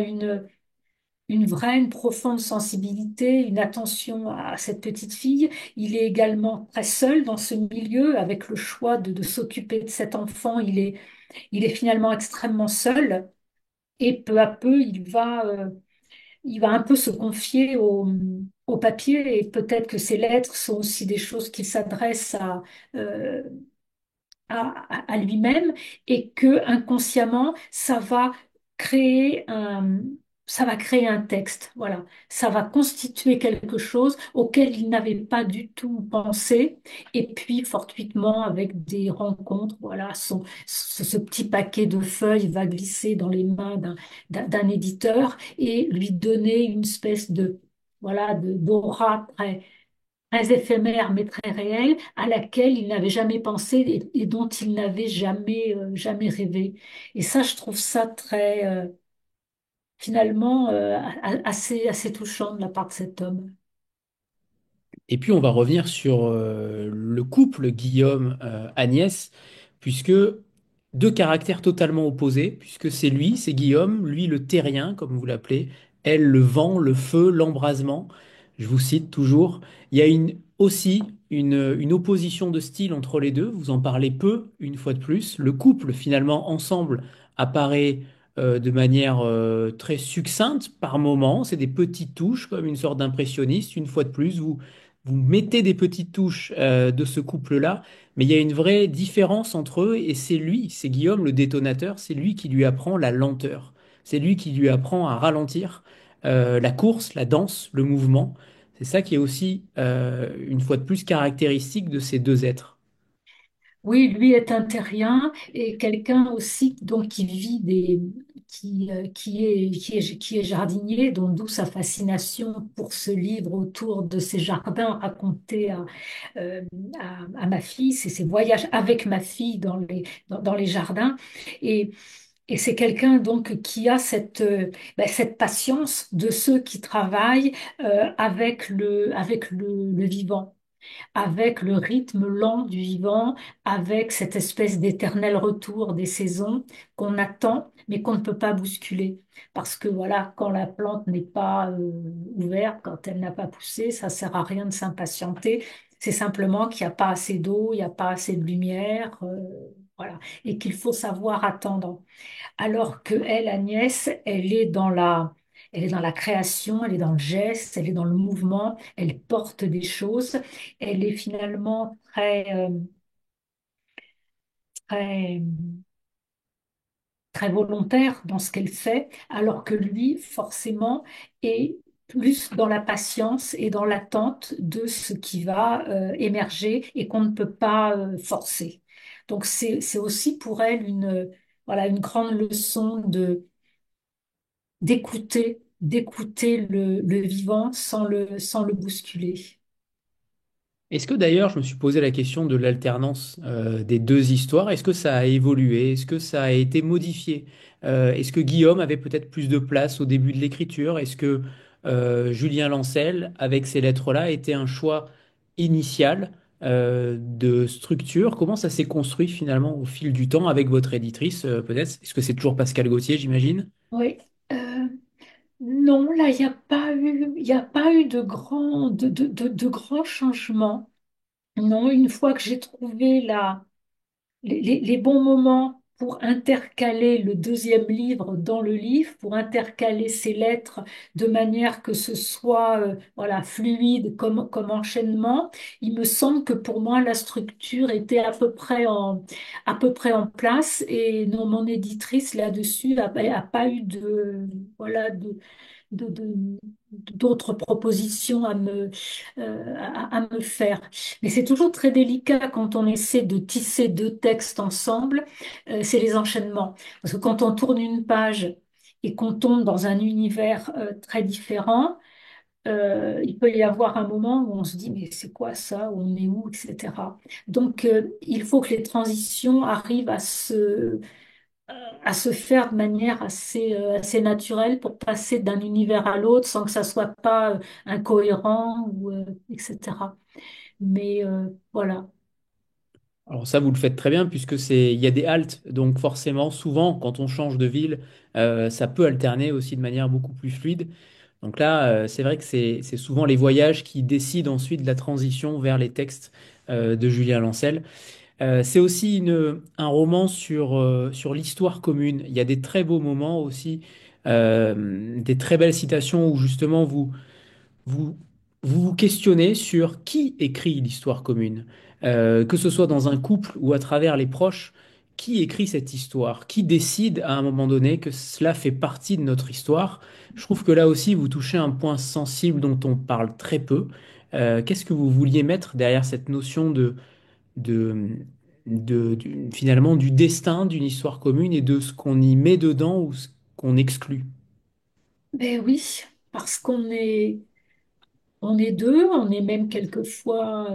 une vraie, une profonde sensibilité, une attention à cette petite fille. Il est également très seul dans ce milieu avec le choix de s'occuper de cet enfant. Il est finalement extrêmement seul et peu à peu, il va un peu se confier au papier et peut-être que ces lettres sont aussi des choses qu'il s'adresse euh, à lui-même et que inconsciemment créer un ça va créer un texte, voilà, ça va constituer quelque chose auquel il n'avait pas du tout pensé et puis fortuitement avec des rencontres, voilà, ce petit paquet de feuilles va glisser dans les mains d'un éditeur et lui donner une espèce de voilà d'aura très éphémère mais très réelle, à laquelle il n'avait jamais pensé et dont il n'avait jamais rêvé. Et ça, je trouve ça finalement, assez touchant de la part de cet homme. Et puis on va revenir sur le couple Guillaume-Agnès, puisque deux caractères totalement opposés, puisque c'est lui, c'est Guillaume, lui le terrien, comme vous l'appelez, elle le vent, le feu, l'embrasement. Je vous cite toujours. Il y a aussi une opposition de style entre les deux, vous en parlez peu, une fois de plus. Le couple, finalement, ensemble, apparaît de manière très succincte par moments. C'est des petites touches, comme une sorte d'impressionniste. Une fois de plus, vous mettez des petites touches de ce couple-là, mais il y a une vraie différence entre eux et c'est lui, c'est Guillaume le détonateur, c'est lui qui lui apprend la lenteur, c'est lui qui lui apprend à ralentir la course, la danse, le mouvement. C'est ça qui est aussi, une fois de plus, caractéristique de ces deux êtres. Oui, lui est un terrien et quelqu'un aussi donc qui vit qui est jardinier, donc d'où sa fascination pour ce livre autour de ces jardins racontés euh, à ma fille, c'est ses voyages avec ma fille dans les jardins. Et, et c'est quelqu'un donc qui a cette patience de ceux qui travaillent avec le vivant, avec le rythme lent du vivant, avec cette espèce d'éternel retour des saisons qu'on attend, mais qu'on ne peut pas bousculer. Parce que voilà, quand la plante n'est pas ouverte, quand elle n'a pas poussé, ça sert à rien de s'impatienter. C'est simplement qu'il n'y a pas assez d'eau, il n'y a pas assez de lumière, voilà, et qu'il faut savoir attendre. Alors que elle, Agnès, elle est dans la création, elle est dans le geste, elle est dans le mouvement, elle porte des choses, elle est finalement très, très volontaire dans ce qu'elle fait, alors que lui, forcément, est plus dans la patience et dans l'attente de ce qui va émerger et qu'on ne peut pas forcer. Donc c'est aussi pour elle voilà, une grande leçon d'écouter le vivant sans le bousculer. Est-ce que d'ailleurs, je me suis posé la question de l'alternance des deux histoires, est-ce que ça a évolué? Est-ce que ça a été modifié? Est-ce que Guillaume avait peut-être plus de place au début de l'écriture? Est-ce que Julien Lancel, avec ces lettres-là, était un choix initial de structure? Comment ça s'est construit finalement au fil du temps avec votre éditrice, peut-être? Est-ce que c'est toujours Pascal Gauthier, j'imagine? Oui. Non, là, il y a pas eu de grands changements. Non, une fois que j'ai trouvé les bons moments pour intercaler le deuxième livre dans le livre, pour intercaler ces lettres de manière que ce soit voilà, fluide comme enchaînement. Il me semble que pour moi, la structure était à peu près en place et non, mon éditrice là-dessus a pas eu voilà, de- de- d'autres propositions à me faire. Mais c'est toujours très délicat quand on essaie de tisser deux textes ensemble, c'est les enchaînements. Parce que quand on tourne une page et qu'on tombe dans un univers très différent, il peut y avoir un moment où on se dit, mais c'est quoi ça? On est où? Etc. Donc, il faut que les transitions arrivent à se faire de manière assez naturelle pour passer d'un univers à l'autre sans que ça soit pas incohérent etc. Mais voilà. Alors ça, vous le faites très bien puisque il y a des haltes. Donc forcément, souvent, quand on change de ville, ça peut alterner aussi de manière beaucoup plus fluide. Donc là, c'est vrai que c'est souvent les voyages qui décident ensuite de la transition vers les textes de Julien Lancel. C'est aussi un roman sur l'histoire commune. Il y a des très beaux moments aussi des très belles citations où justement vous, vous vous questionnez sur qui écrit l'histoire commune. Que ce soit dans un couple ou à travers les proches, qui écrit cette histoire, qui décide à un moment donné que cela fait partie de notre histoire. Je trouve que là aussi, vous touchez un point sensible dont on parle très peu. Qu'est-ce que vous vouliez mettre derrière cette notion de, finalement du destin d'une histoire commune et de ce qu'on y met dedans ou ce qu'on exclut? Ben oui, parce on est deux, on est même quelquefois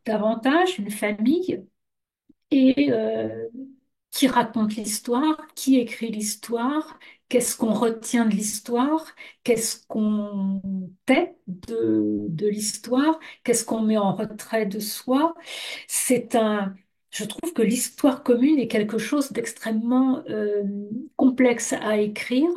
davantage une famille. Et qui raconte l'histoire, qui écrit l'histoire, qu'est-ce qu'on retient de l'histoire, qu'est-ce qu'on tait de l'histoire, qu'est-ce qu'on met en retrait de soi. C'est un, je trouve que l'histoire commune est quelque chose d'extrêmement complexe à écrire,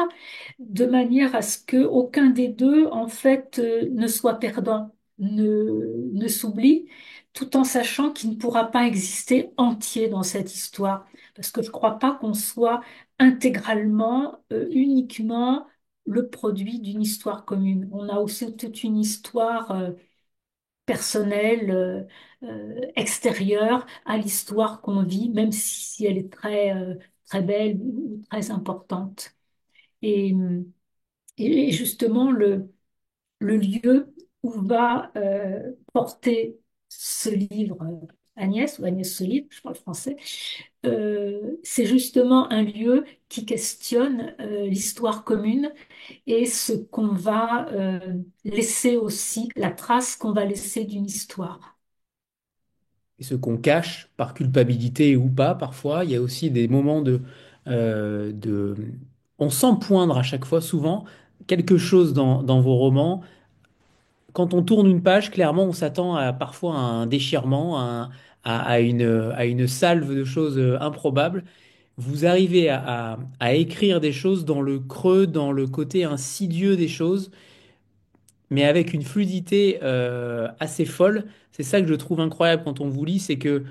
de manière à ce que aucun des deux, en fait, ne soit perdant, ne s'oublie tout en sachant qu'il ne pourra pas exister entier dans cette histoire. Parce que je ne crois pas qu'on soit intégralement, uniquement le produit d'une histoire commune. On a aussi toute une histoire personnelle, extérieure à l'histoire qu'on vit, même si elle est très belle ou très importante. Et, et justement, le lieu où va porter ce livre Agnès, ou Agnès ce livre, je parle français, c'est justement un lieu qui questionne l'histoire commune et ce qu'on va laisser aussi, la trace qu'on va laisser d'une histoire. Et ce qu'on cache par culpabilité ou pas, parfois, il y a aussi des moments On sent poindre à chaque fois, souvent, quelque chose dans vos romans. Quand on tourne une page, clairement, on s'attend à parfois à un déchirement, à une salve de choses improbables. Vous arrivez à écrire des choses dans le creux, dans le côté insidieux des choses, mais avec une fluidité assez folle. C'est ça que je trouve incroyable quand on vous lit, c'est que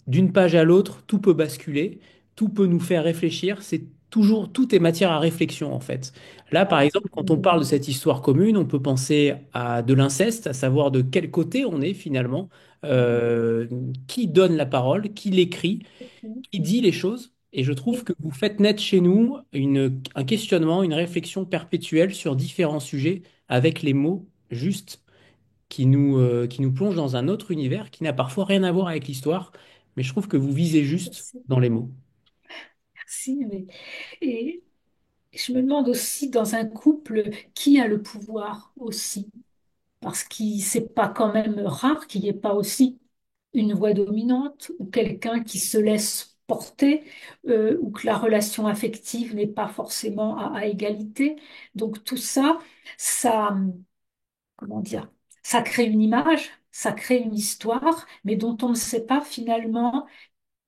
d'une page à l'autre, tout peut basculer, tout peut nous faire réfléchir. C'est toujours, tout est matière à réflexion en fait. Là, par exemple, quand on parle de cette histoire commune, on peut penser à de l'inceste, à savoir de quel côté on est finalement, euh, qui donne la parole, qui l'écrit, qui dit les choses. Et je trouve que vous faites naître chez nous un questionnement, une réflexion perpétuelle sur différents sujets avec les mots justes qui nous plonge dans un autre univers qui n'a parfois rien à voir avec l'histoire, mais je trouve que vous visez juste Merci, dans les mots. merci, et je me demande aussi dans un couple qui a le pouvoir aussi. Parce que c'est pas quand même rare qu'il n'y ait pas aussi une voix dominante ou quelqu'un qui se laisse porter ou que la relation affective n'est pas forcément à égalité. Donc tout ça, ça, comment dire, ça crée une image, ça crée une histoire, mais dont on ne sait pas finalement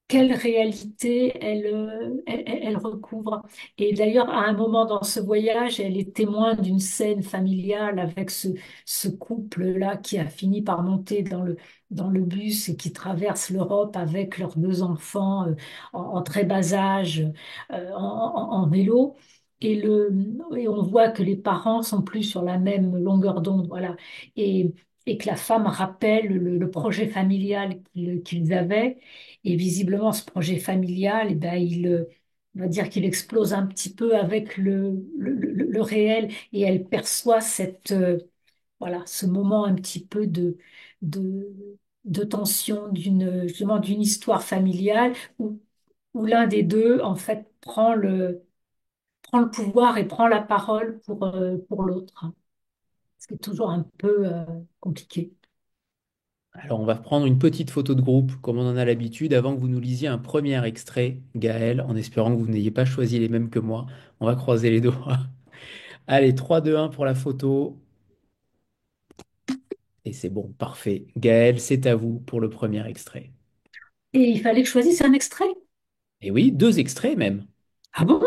quelle réalité elle recouvre. Et d'ailleurs, à un moment dans ce voyage, elle est témoin d'une scène familiale avec ce couple-là qui a fini par monter dans le bus et qui traverse l'Europe avec leurs deux enfants en très bas âge, en vélo. Et on voit que les parents sont plus sur la même longueur d'onde, voilà. Et, et que la femme rappelle le projet familial qu'ils avaient. Et visiblement, ce projet familial, eh ben, on va dire qu'il explose un petit peu avec le réel et elle perçoit voilà, ce moment un petit peu de, de tension justement d'une histoire familiale où l'un des deux, en fait, prend le pouvoir et prend la parole pour l'autre, hein. Ce qui est toujours un peu compliqué. Alors, on va prendre une petite photo de groupe, comme on en a l'habitude, avant que vous nous lisiez un premier extrait, Gaël, en espérant que vous n'ayez pas choisi les mêmes que moi. On va croiser les doigts. Allez, 3, 2, 1 pour la photo. Et c'est bon, parfait. Gaël, c'est à vous pour le premier extrait. Et il fallait que je choisisse un extrait. Et oui, deux extraits même. Ah bon?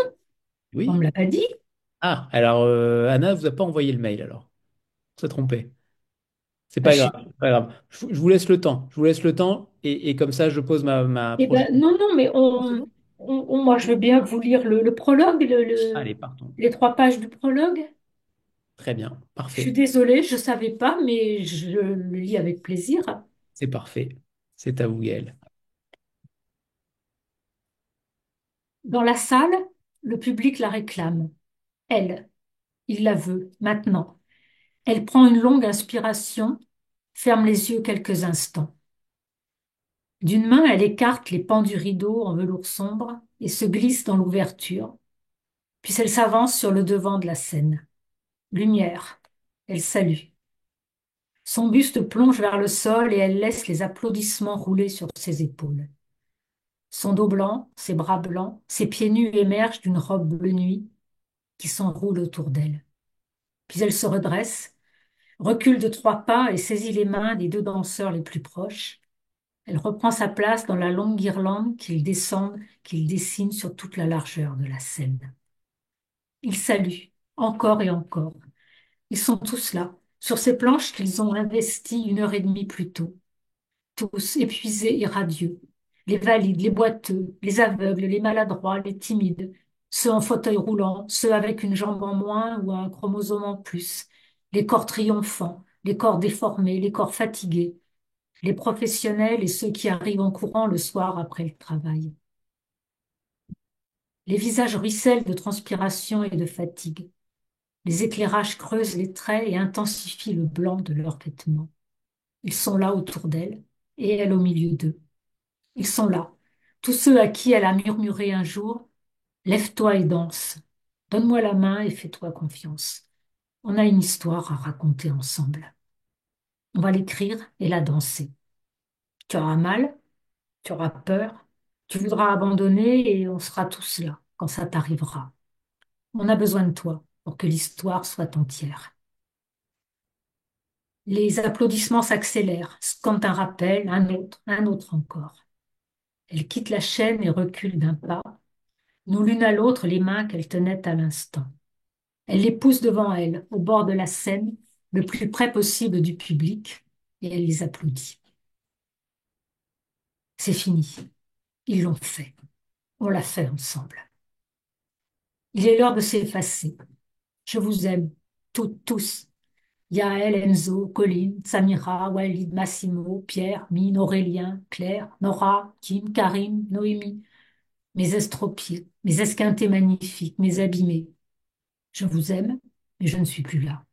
On Oui. me l'a pas dit? Ah, alors Anna vous a pas envoyé le mail alors. On s'est trompé. C'est Ah, pas grave, c'est pas grave. Je vous laisse le temps. Je vous laisse le temps et comme ça, je pose ma eh prochaine. ben, non, non, mais Non, c'est bon. moi, je veux bien vous lire le prologue, Allez, partons. les 3 pages du prologue. Très bien, Je suis parfait. désolée, je ne savais pas, mais je le lis avec plaisir. C'est parfait. C'est à vous, Gaël. Dans la salle, le public la réclame. Elle, il la veut, maintenant. Elle prend une longue inspiration, ferme les yeux quelques instants. D'une main, elle écarte les pans du rideau en velours sombre et se glisse dans l'ouverture, puis elle s'avance sur le devant de la scène. Lumière. Elle salue. Son buste plonge vers le sol et elle laisse les applaudissements rouler sur ses épaules. Son dos blanc, ses bras blancs, ses pieds nus émergent d'une robe bleu nuit qui s'enroule autour d'elle. Puis elle se redresse, recule de 3 pas et saisit les mains des 2 danseurs les plus proches. Elle reprend sa place dans la longue guirlande qu'ils descendent, qu'ils dessinent sur toute la largeur de la scène. Ils saluent, encore et encore. Ils sont tous là, sur ces planches qu'ils ont investies 1 heure et demie plus tôt, tous épuisés et radieux. Les valides, les boiteux, les aveugles, les maladroits, les timides, ceux en fauteuil roulant, ceux avec une jambe en moins ou un chromosome en plus, les corps triomphants, les corps déformés, les corps fatigués, les professionnels et ceux qui arrivent en courant le soir après le travail. Les visages ruissellent de transpiration et de fatigue. Les éclairages creusent les traits et intensifient le blanc de leurs vêtements. Ils sont là autour d'elle et elle au milieu d'eux. Ils sont là, tous ceux à qui elle a murmuré un jour, lève-toi et danse. Donne-moi la main et fais-toi confiance. On a une histoire à raconter ensemble. On va l'écrire et la danser. Tu auras mal, tu auras peur, tu voudras abandonner et on sera tous là quand ça t'arrivera. On a besoin de toi pour que l'histoire soit entière. Les applaudissements s'accélèrent, scandent un rappel, un autre encore. Elle quitte la chaîne et recule d'1 pas, nous l'une à l'autre les mains qu'elle tenait à l'instant. Elle les pousse devant elle, au bord de la scène, le plus près possible du public, et elle les applaudit. C'est fini. Ils l'ont fait. On l'a fait ensemble. Il est l'heure de s'effacer. Je vous aime, toutes, tous. Yael, Enzo, Colline, Samira, Walid, Massimo, Pierre, Mine, Aurélien, Claire, Nora, Kim, Karim, Noémie. Mes estropiés, mes esquintés magnifiques, mes abîmés. Je vous aime, mais je ne suis plus là.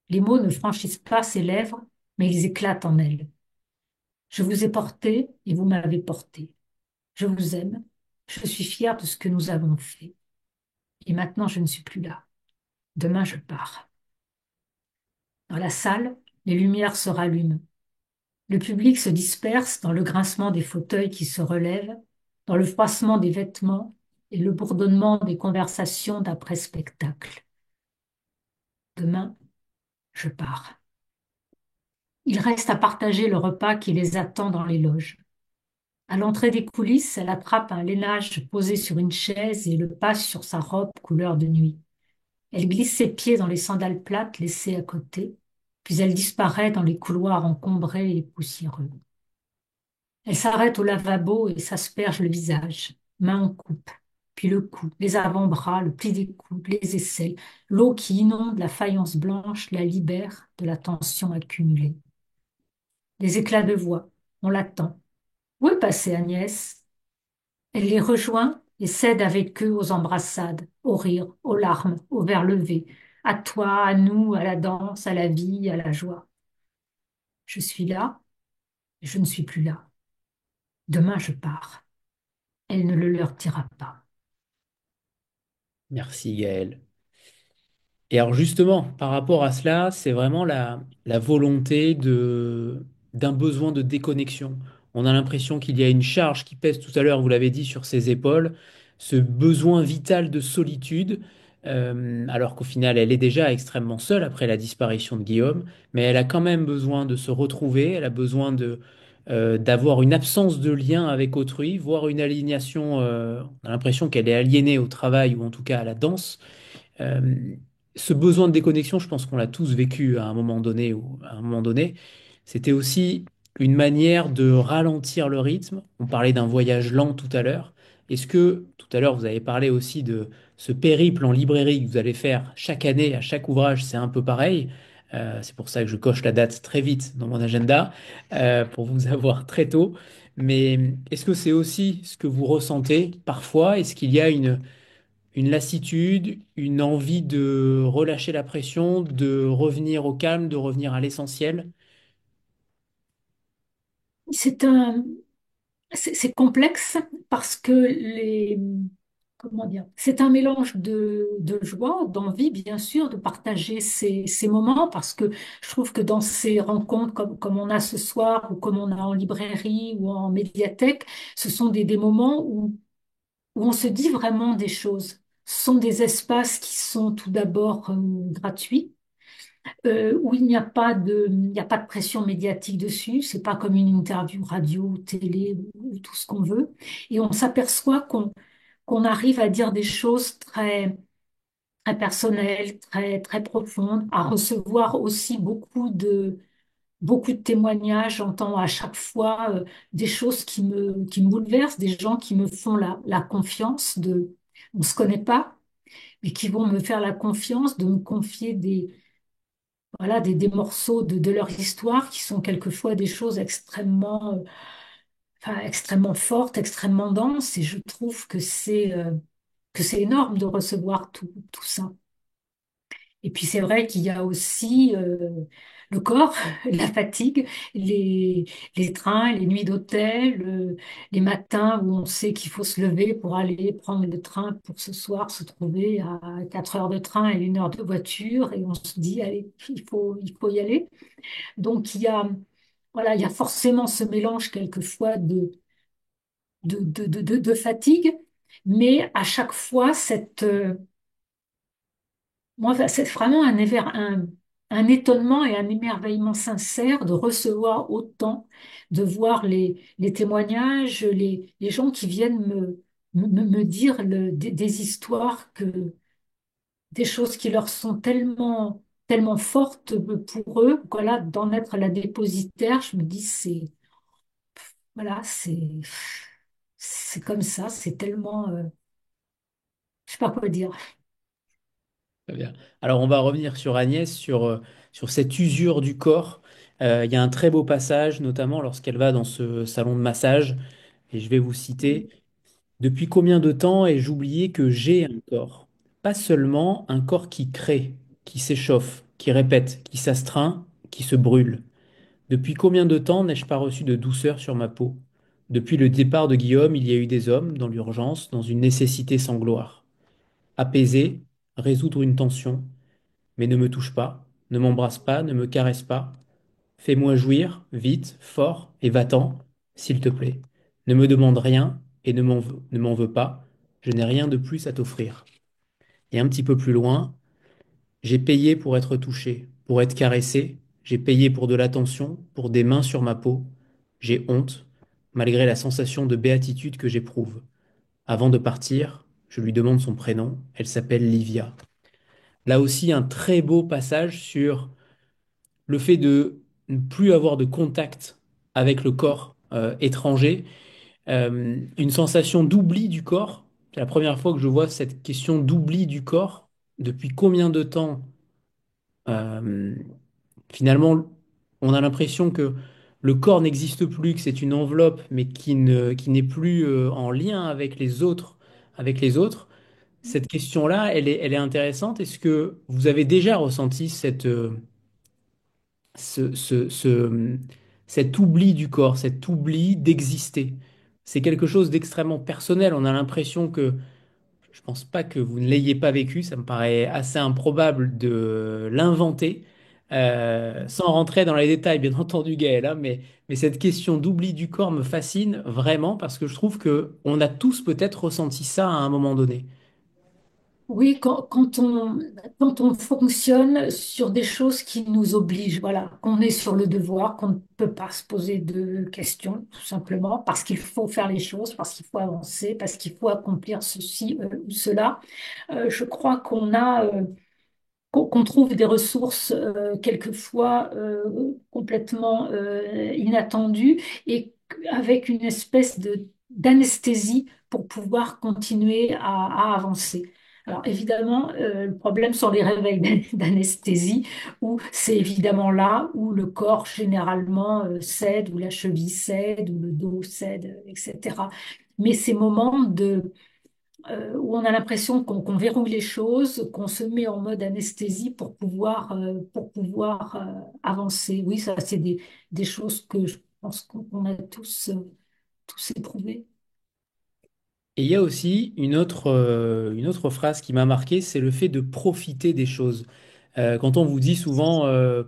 Les mots ne franchissent pas ses lèvres, mais ils éclatent en elle. Je vous ai porté et vous m'avez porté. Je vous aime, je suis fière de ce que nous avons fait. Et maintenant, je ne suis plus là. Demain, je pars. Dans la salle, les lumières se rallument. Le public se disperse dans le grincement des fauteuils qui se relèvent, dans le froissement des vêtements et le bourdonnement des conversations d'après-spectacle. Demain, je pars. Ils restent à partager le repas qui les attend dans les loges. À l'entrée des coulisses, elle attrape un lainage posé sur une chaise et le passe sur sa robe couleur de nuit. Elle glisse ses pieds dans les sandales plates laissées à côté, puis elle disparaît dans les couloirs encombrés et poussiéreux. Elle s'arrête au lavabo et s'asperge le visage, main en coupe, puis le cou, les avant-bras, le pli des coudes, les aisselles. L'eau qui inonde la faïence blanche la libère de la tension accumulée. Des éclats de voix, on l'attend. Où est passée Agnès? Elle les rejoint et cède avec eux aux embrassades, aux rires, aux larmes, aux vers levés, à toi, à nous, à la danse, à la vie, à la joie. Je suis là, et je ne suis plus là. Demain, je pars. Elle ne le leur dira pas. Merci, Gaël. Et alors justement, par rapport à cela, c'est vraiment la volonté d'un besoin de déconnexion. On a l'impression qu'il y a une charge qui pèse tout à l'heure, vous l'avez dit, sur ses épaules, ce besoin vital de solitude, alors qu'au final, elle est déjà extrêmement seule après la disparition de Guillaume, mais elle a quand même besoin de se retrouver, elle a besoin d'avoir une absence de lien avec autrui, voire une aliénation, on a l'impression qu'elle est aliénée au travail ou en tout cas à la danse. Euh, Ce besoin de déconnexion, je pense qu'on l'a tous vécu à un moment donné ou à un moment donné. C'était aussi une manière de ralentir le rythme? On parlait d'un voyage lent tout à l'heure. Est-ce que, tout à l'heure, vous avez parlé aussi de ce périple en librairie que vous allez faire chaque année, à chaque ouvrage, c'est un peu pareil. C'est pour ça que je coche la date très vite dans mon agenda, pour vous avoir très tôt. Mais est-ce que c'est aussi ce que vous ressentez parfois? Est-ce qu'il y a une lassitude, une envie de relâcher la pression, de revenir au calme, de revenir à l'essentiel? C'est un, c'est complexe parce que comment dire, c'est un mélange de joie, d'envie, bien sûr, de partager ces moments parce que je trouve que dans ces rencontres comme on a ce soir ou comme on a en librairie ou en médiathèque, ce sont des moments où on se dit vraiment des choses. Ce sont des espaces qui sont tout d'abord gratuits, où il n'y a pas de pression médiatique dessus. C'est pas comme une interview radio, télé ou tout ce qu'on veut. Et on s'aperçoit qu'on arrive à dire des choses très personnelles, très profondes, à recevoir aussi beaucoup de témoignages. J'entends à chaque fois des choses qui me bouleversent, des gens qui me font la confiance on se connaît pas, mais qui vont me faire la confiance de me confier voilà, des morceaux de leur histoire qui sont quelquefois des choses enfin, extrêmement fortes, extrêmement denses. Et je trouve que c'est énorme de recevoir tout ça. Et puis c'est vrai qu'il y a aussi le corps, la fatigue, les, les trains, les nuits d'hôtel, les matins où on sait qu'il faut se lever pour aller prendre le train pour ce soir se trouver à 4 heures de train et 1 heure de voiture et on se dit, allez, il faut y aller. Donc voilà, il y a forcément ce mélange quelquefois de fatigue, mais à chaque fois, moi, c'est vraiment un étonnement et un émerveillement sincère de recevoir autant, de voir les témoignages, les gens qui viennent me dire des histoires, des choses qui leur sont tellement fortes pour eux. Voilà, d'en être la dépositaire, je me dis, voilà, c'est comme ça, c'est tellement, je sais pas quoi dire. Très bien. Alors, on va revenir sur Agnès, sur cette usure du corps. Il y a un très beau passage, notamment lorsqu'elle va dans ce salon de massage, et je vais vous citer, Depuis combien de temps ai-je oublié que j'ai un corps? Pas seulement un corps qui crée, qui s'échauffe, qui répète, qui s'astreint, qui se brûle. Depuis combien de temps n'ai-je pas reçu de douceur sur ma peau? Depuis le départ de Guillaume, il y a eu des hommes, dans l'urgence, dans une nécessité sans gloire. Apaiser, résoudre une tension, mais ne me touche pas, ne m'embrasse pas, ne me caresse pas. Fais-moi jouir, vite, fort, et va-t'en, s'il te plaît. Ne me demande rien et ne m'en veux pas. Je n'ai rien de plus à t'offrir. Et un petit peu plus loin, j'ai payé pour être touché, pour être caressé. J'ai payé pour de l'attention, pour des mains sur ma peau. J'ai honte, malgré la sensation de béatitude que j'éprouve. Avant de partir, je lui demande son prénom. Elle s'appelle Livia. Là aussi, un très beau passage sur le fait de ne plus avoir de contact avec le corps étranger, une sensation d'oubli du corps. C'est la première fois que je vois cette question d'oubli du corps. Depuis combien de temps, euh, finalement, on a l'impression que le corps n'existe plus, que c'est une enveloppe, mais qui n'est plus en lien avec les autres, avec les autres. Cette question-là, elle est intéressante. Est-ce que vous avez déjà ressenti ce, ce- ce- cet oubli du corps, cet oubli d'exister? C'est quelque chose d'extrêmement personnel. On a l'impression que, je pense pas que vous ne l'ayez pas vécu, ça me paraît assez improbable de l'inventer, sans rentrer dans les détails, bien entendu, Gaël, hein, mais cette question d'oubli du corps me fascine vraiment parce que je trouve que on a tous peut-être ressenti ça à un moment donné. Oui, quand on fonctionne sur des choses qui nous obligent, voilà, qu'on est sur le devoir, qu'on ne peut pas se poser de questions, tout simplement, parce qu'il faut faire les choses, parce qu'il faut avancer, parce qu'il faut accomplir ceci ou cela. Je crois qu'on trouve des ressources quelquefois complètement inattendues et avec une espèce de d'anesthésie pour pouvoir continuer à avancer. Alors évidemment, le problème sont les réveils d'anesthésie, où c'est évidemment là où le corps généralement cède, où la cheville cède, où le dos cède, etc. Mais ces moments où on a l'impression qu'on verrouille les choses, qu'on se met en mode anesthésie pour pouvoir avancer. Oui, ça, c'est des choses que je pense qu'on a tous éprouvées. Et il y a aussi une autre phrase qui m'a marqué, c'est le fait de profiter des choses. Quand on vous dit souvent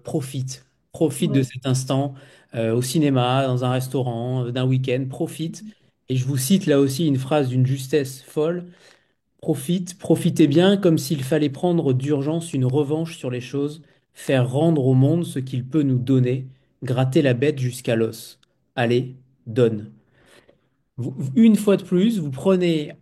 profite de Ouais. cet instant au cinéma, dans un restaurant, d'un week-end, profite. Et je vous cite là aussi une phrase d'une justesse folle. Profitez bien comme s'il fallait prendre d'urgence une revanche sur les choses, faire rendre au monde ce qu'il peut nous donner, gratter la bête jusqu'à l'os. Allez, donne. Une fois de plus, vous prenez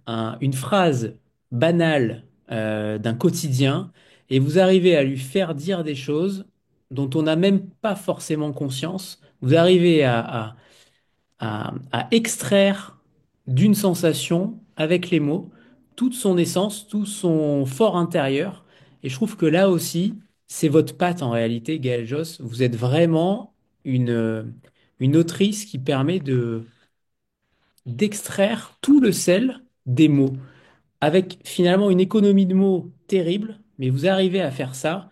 une phrase banale d'un quotidien et vous arrivez à lui faire dire des choses dont on n'a même pas forcément conscience. Vous arrivez à extraire d'une sensation, avec les mots, toute son essence, tout son fort intérieur. Et je trouve que là aussi, c'est votre patte en réalité, Gaël Josse. Vous êtes vraiment une autrice qui permet d'extraire tout le sel des mots, avec finalement une économie de mots terrible, mais vous arrivez à faire ça.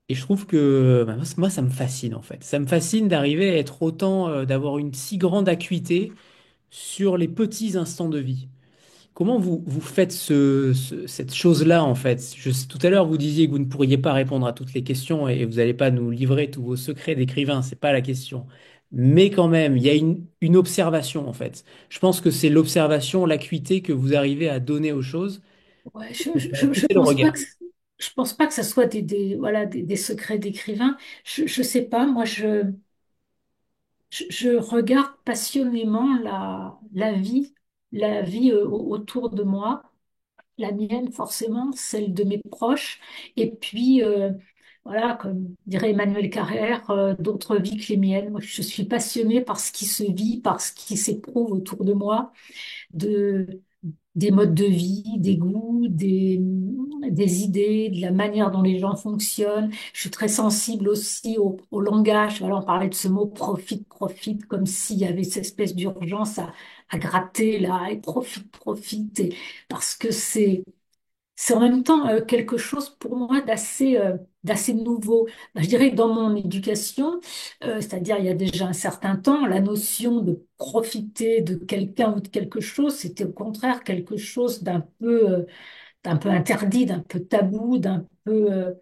Et je trouve que bah, moi, ça me fascine en fait. Ça me fascine d'arriver à être autant, d'avoir une si grande acuité sur les petits instants de vie. Comment vous faites cette chose-là en fait? Tout à l'heure, vous disiez que vous ne pourriez pas répondre à toutes les questions et vous n'allez pas nous livrer tous vos secrets d'écrivain, c'est pas la question. Mais quand même, il y a une observation en fait. Je pense que c'est l'observation, l'acuité que vous arrivez à donner aux choses. Ouais, Et ça va pousser le regard. je pense pas que ça soit voilà, des secrets d'écrivain. Je sais pas, moi, je regarde passionnément la vie autour de moi, la mienne forcément, celle de mes proches, et puis voilà, comme dirait Emmanuel Carrère, d'autres vies que les miennes. Moi, je suis passionnée par ce qui se vit, par ce qui s'éprouve autour de moi, de des modes de vie, des goûts, des idées, de la manière dont les gens fonctionnent. Je suis très sensible aussi au langage. Voilà, on parlait de ce mot profite, profite, comme s'il y avait cette espèce d'urgence à gratter là, et profite, profite, parce que c'est en même temps quelque chose pour moi d'assez nouveau. Ben, je dirais que dans mon éducation, c'est-à-dire il y a déjà un certain temps, la notion de profiter de quelqu'un ou de quelque chose, c'était au contraire quelque chose d'un peu interdit, d'un peu tabou, d'un peu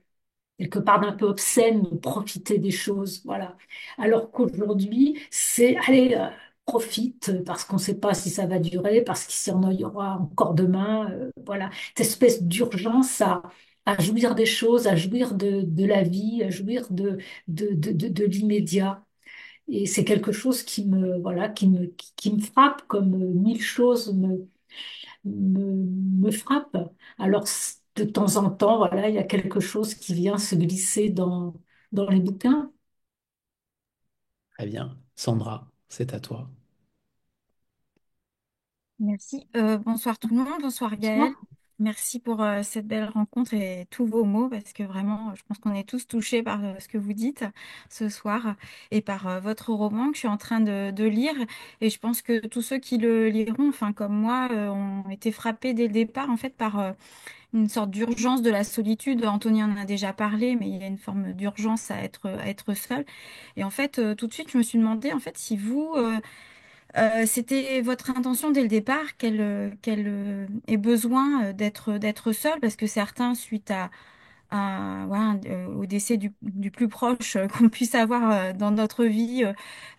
quelque part d'un peu obscène de profiter des choses, voilà. Alors qu'aujourd'hui, c'est allez, profite parce qu'on ne sait pas si ça va durer, parce qu'il y en aura encore demain, voilà. Cette espèce d'urgence à jouir des choses, à jouir de la vie, à jouir de l'immédiat. Et c'est quelque chose voilà, qui me frappe comme mille choses me frappe. Alors, de temps en temps, voilà, il y a quelque chose qui vient se glisser dans les bouquins. Très bien. Sandra, c'est à toi. Merci. Bonsoir tout le monde, bonsoir Gaël. Bonsoir. Merci pour cette belle rencontre et tous vos mots parce que vraiment, je pense qu'on est tous touchés par ce que vous dites ce soir et par votre roman que je suis en train de lire. Et je pense que tous ceux qui le liront, enfin comme moi, ont été frappés dès le départ en fait par une sorte d'urgence de la solitude. Anthony en a déjà parlé, mais il y a une forme d'urgence à être seul. Et en fait, tout de suite, je me suis demandé en fait si vous c'était votre intention dès le départ qu'elle ait besoin d'être seule parce que certains, suite voilà, au décès du plus proche qu'on puisse avoir dans notre vie,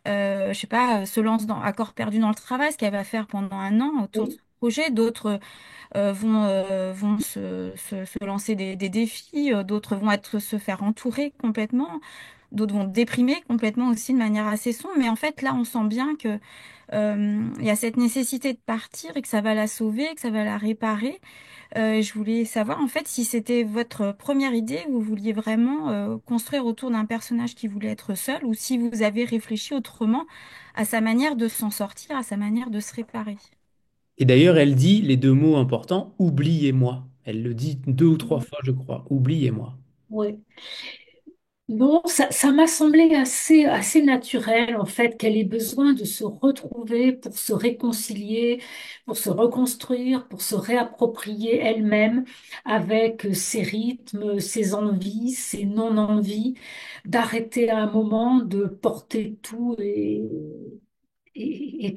je sais pas, se lancent à corps perdu dans le travail, ce qu'elle va faire pendant un an autour de ce Oui, projet. D'autres vont se lancer des défis, d'autres vont se faire entourer complètement, d'autres vont déprimer complètement aussi de manière assez sombre. Mais en fait, là, on sent bien que il y a cette nécessité de partir et que ça va la sauver, que ça va la réparer. Je voulais savoir en fait si c'était votre première idée, vous vouliez vraiment construire autour d'un personnage qui voulait être seul, ou si vous avez réfléchi autrement à sa manière de s'en sortir, à sa manière de se réparer. Et d'ailleurs, elle dit les deux mots importants, oubliez-moi. Elle le dit deux ou trois fois, je crois, oubliez-moi. Ouais. Non, ça m'a semblé assez naturel en fait qu'elle ait besoin de se retrouver pour se réconcilier, pour se reconstruire, pour se réapproprier elle-même avec ses rythmes, ses envies, ses non-envies, d'arrêter à un moment de porter tout et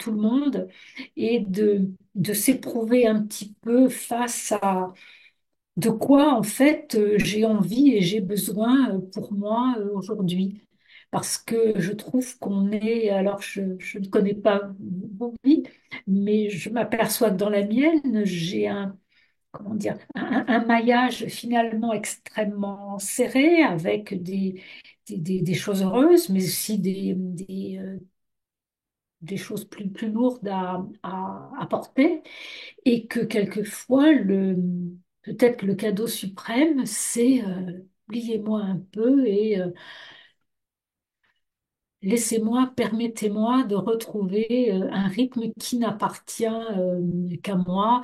tout le monde et de s'éprouver un petit peu face à de quoi en fait j'ai envie et j'ai besoin pour moi aujourd'hui. Parce que je trouve qu'on est, alors je ne connais pas vos vies, mais je m'aperçois que dans la mienne, j'ai un, comment dire, un maillage finalement extrêmement serré avec des choses heureuses, mais aussi des choses plus lourdes à porter et que quelquefois, peut-être que le cadeau suprême, c'est oubliez-moi un peu et laissez-moi, permettez-moi de retrouver un rythme qui n'appartient qu'à moi.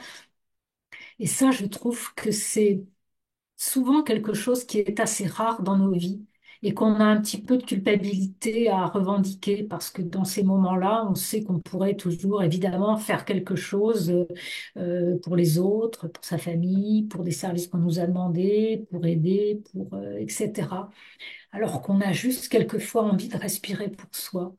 Et ça, je trouve que c'est souvent quelque chose qui est assez rare dans nos vies et qu'on a un petit peu de culpabilité à revendiquer parce que dans ces moments-là, on sait qu'on pourrait toujours évidemment faire quelque chose pour les autres, pour sa famille, pour des services qu'on nous a demandés, pour aider, etc. Alors qu'on a juste quelquefois envie de respirer pour soi.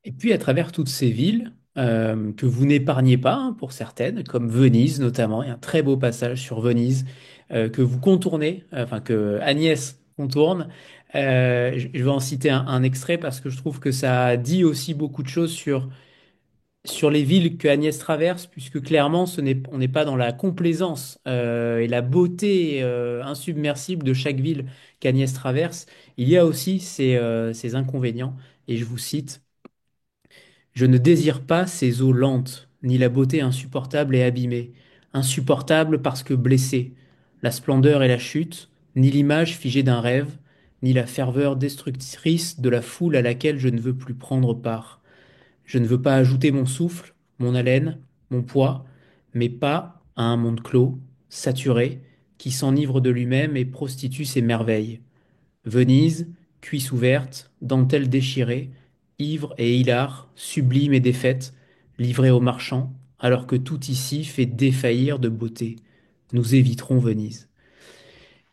Et puis à travers toutes ces villes que vous n'épargnez pas, hein, pour certaines, comme Venise notamment, il y a un très beau passage sur Venise que vous contournez, enfin que Agnès contourne. Je vais en citer un extrait parce que je trouve que ça dit aussi beaucoup de choses sur les villes que Agnès traverse, puisque clairement on n'est pas dans la complaisance et la beauté insubmersible de chaque ville qu'Agnès traverse. Il y a aussi ces inconvénients, et je vous cite. Je ne désire pas ces eaux lentes, ni la beauté insupportable et abîmée, insupportable parce que blessée, la splendeur et la chute, ni l'image figée d'un rêve, ni la ferveur destructrice de la foule à laquelle je ne veux plus prendre part. Je ne veux pas ajouter mon souffle, mon haleine, mon poids, mais pas à un monde clos, saturé, qui s'enivre de lui-même et prostitue ses merveilles. Venise, cuisse ouverte, dentelle déchirée, ivre et hilar, sublime et défaite, livrée aux marchands, alors que tout ici fait défaillir de beauté. Nous éviterons Venise.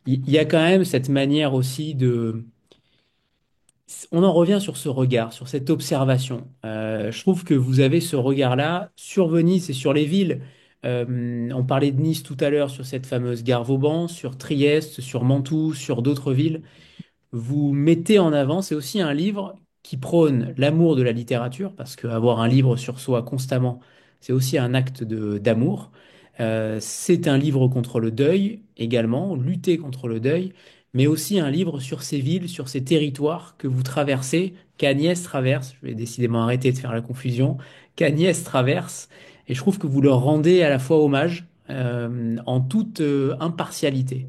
Il y a quand même cette manière aussi de... On en revient sur ce regard, sur cette observation. Je trouve que vous avez ce regard-là sur Venise et sur les villes. On parlait de Nice tout à l'heure sur cette fameuse gare Vauban, sur Trieste, sur Mantoue, sur d'autres villes. Vous mettez en avant, c'est aussi un livre qui prône l'amour de la littérature, parce qu'avoir un livre sur soi constamment, c'est aussi un acte d'amour. C'est un livre contre le deuil également, lutter contre le deuil, mais aussi un livre sur ces villes, sur ces territoires que vous traversez, qu'Agnès traverse. Je vais décidément arrêter de faire la confusion, qu'Agnès traverse, et je trouve que vous leur rendez à la fois hommage en toute impartialité.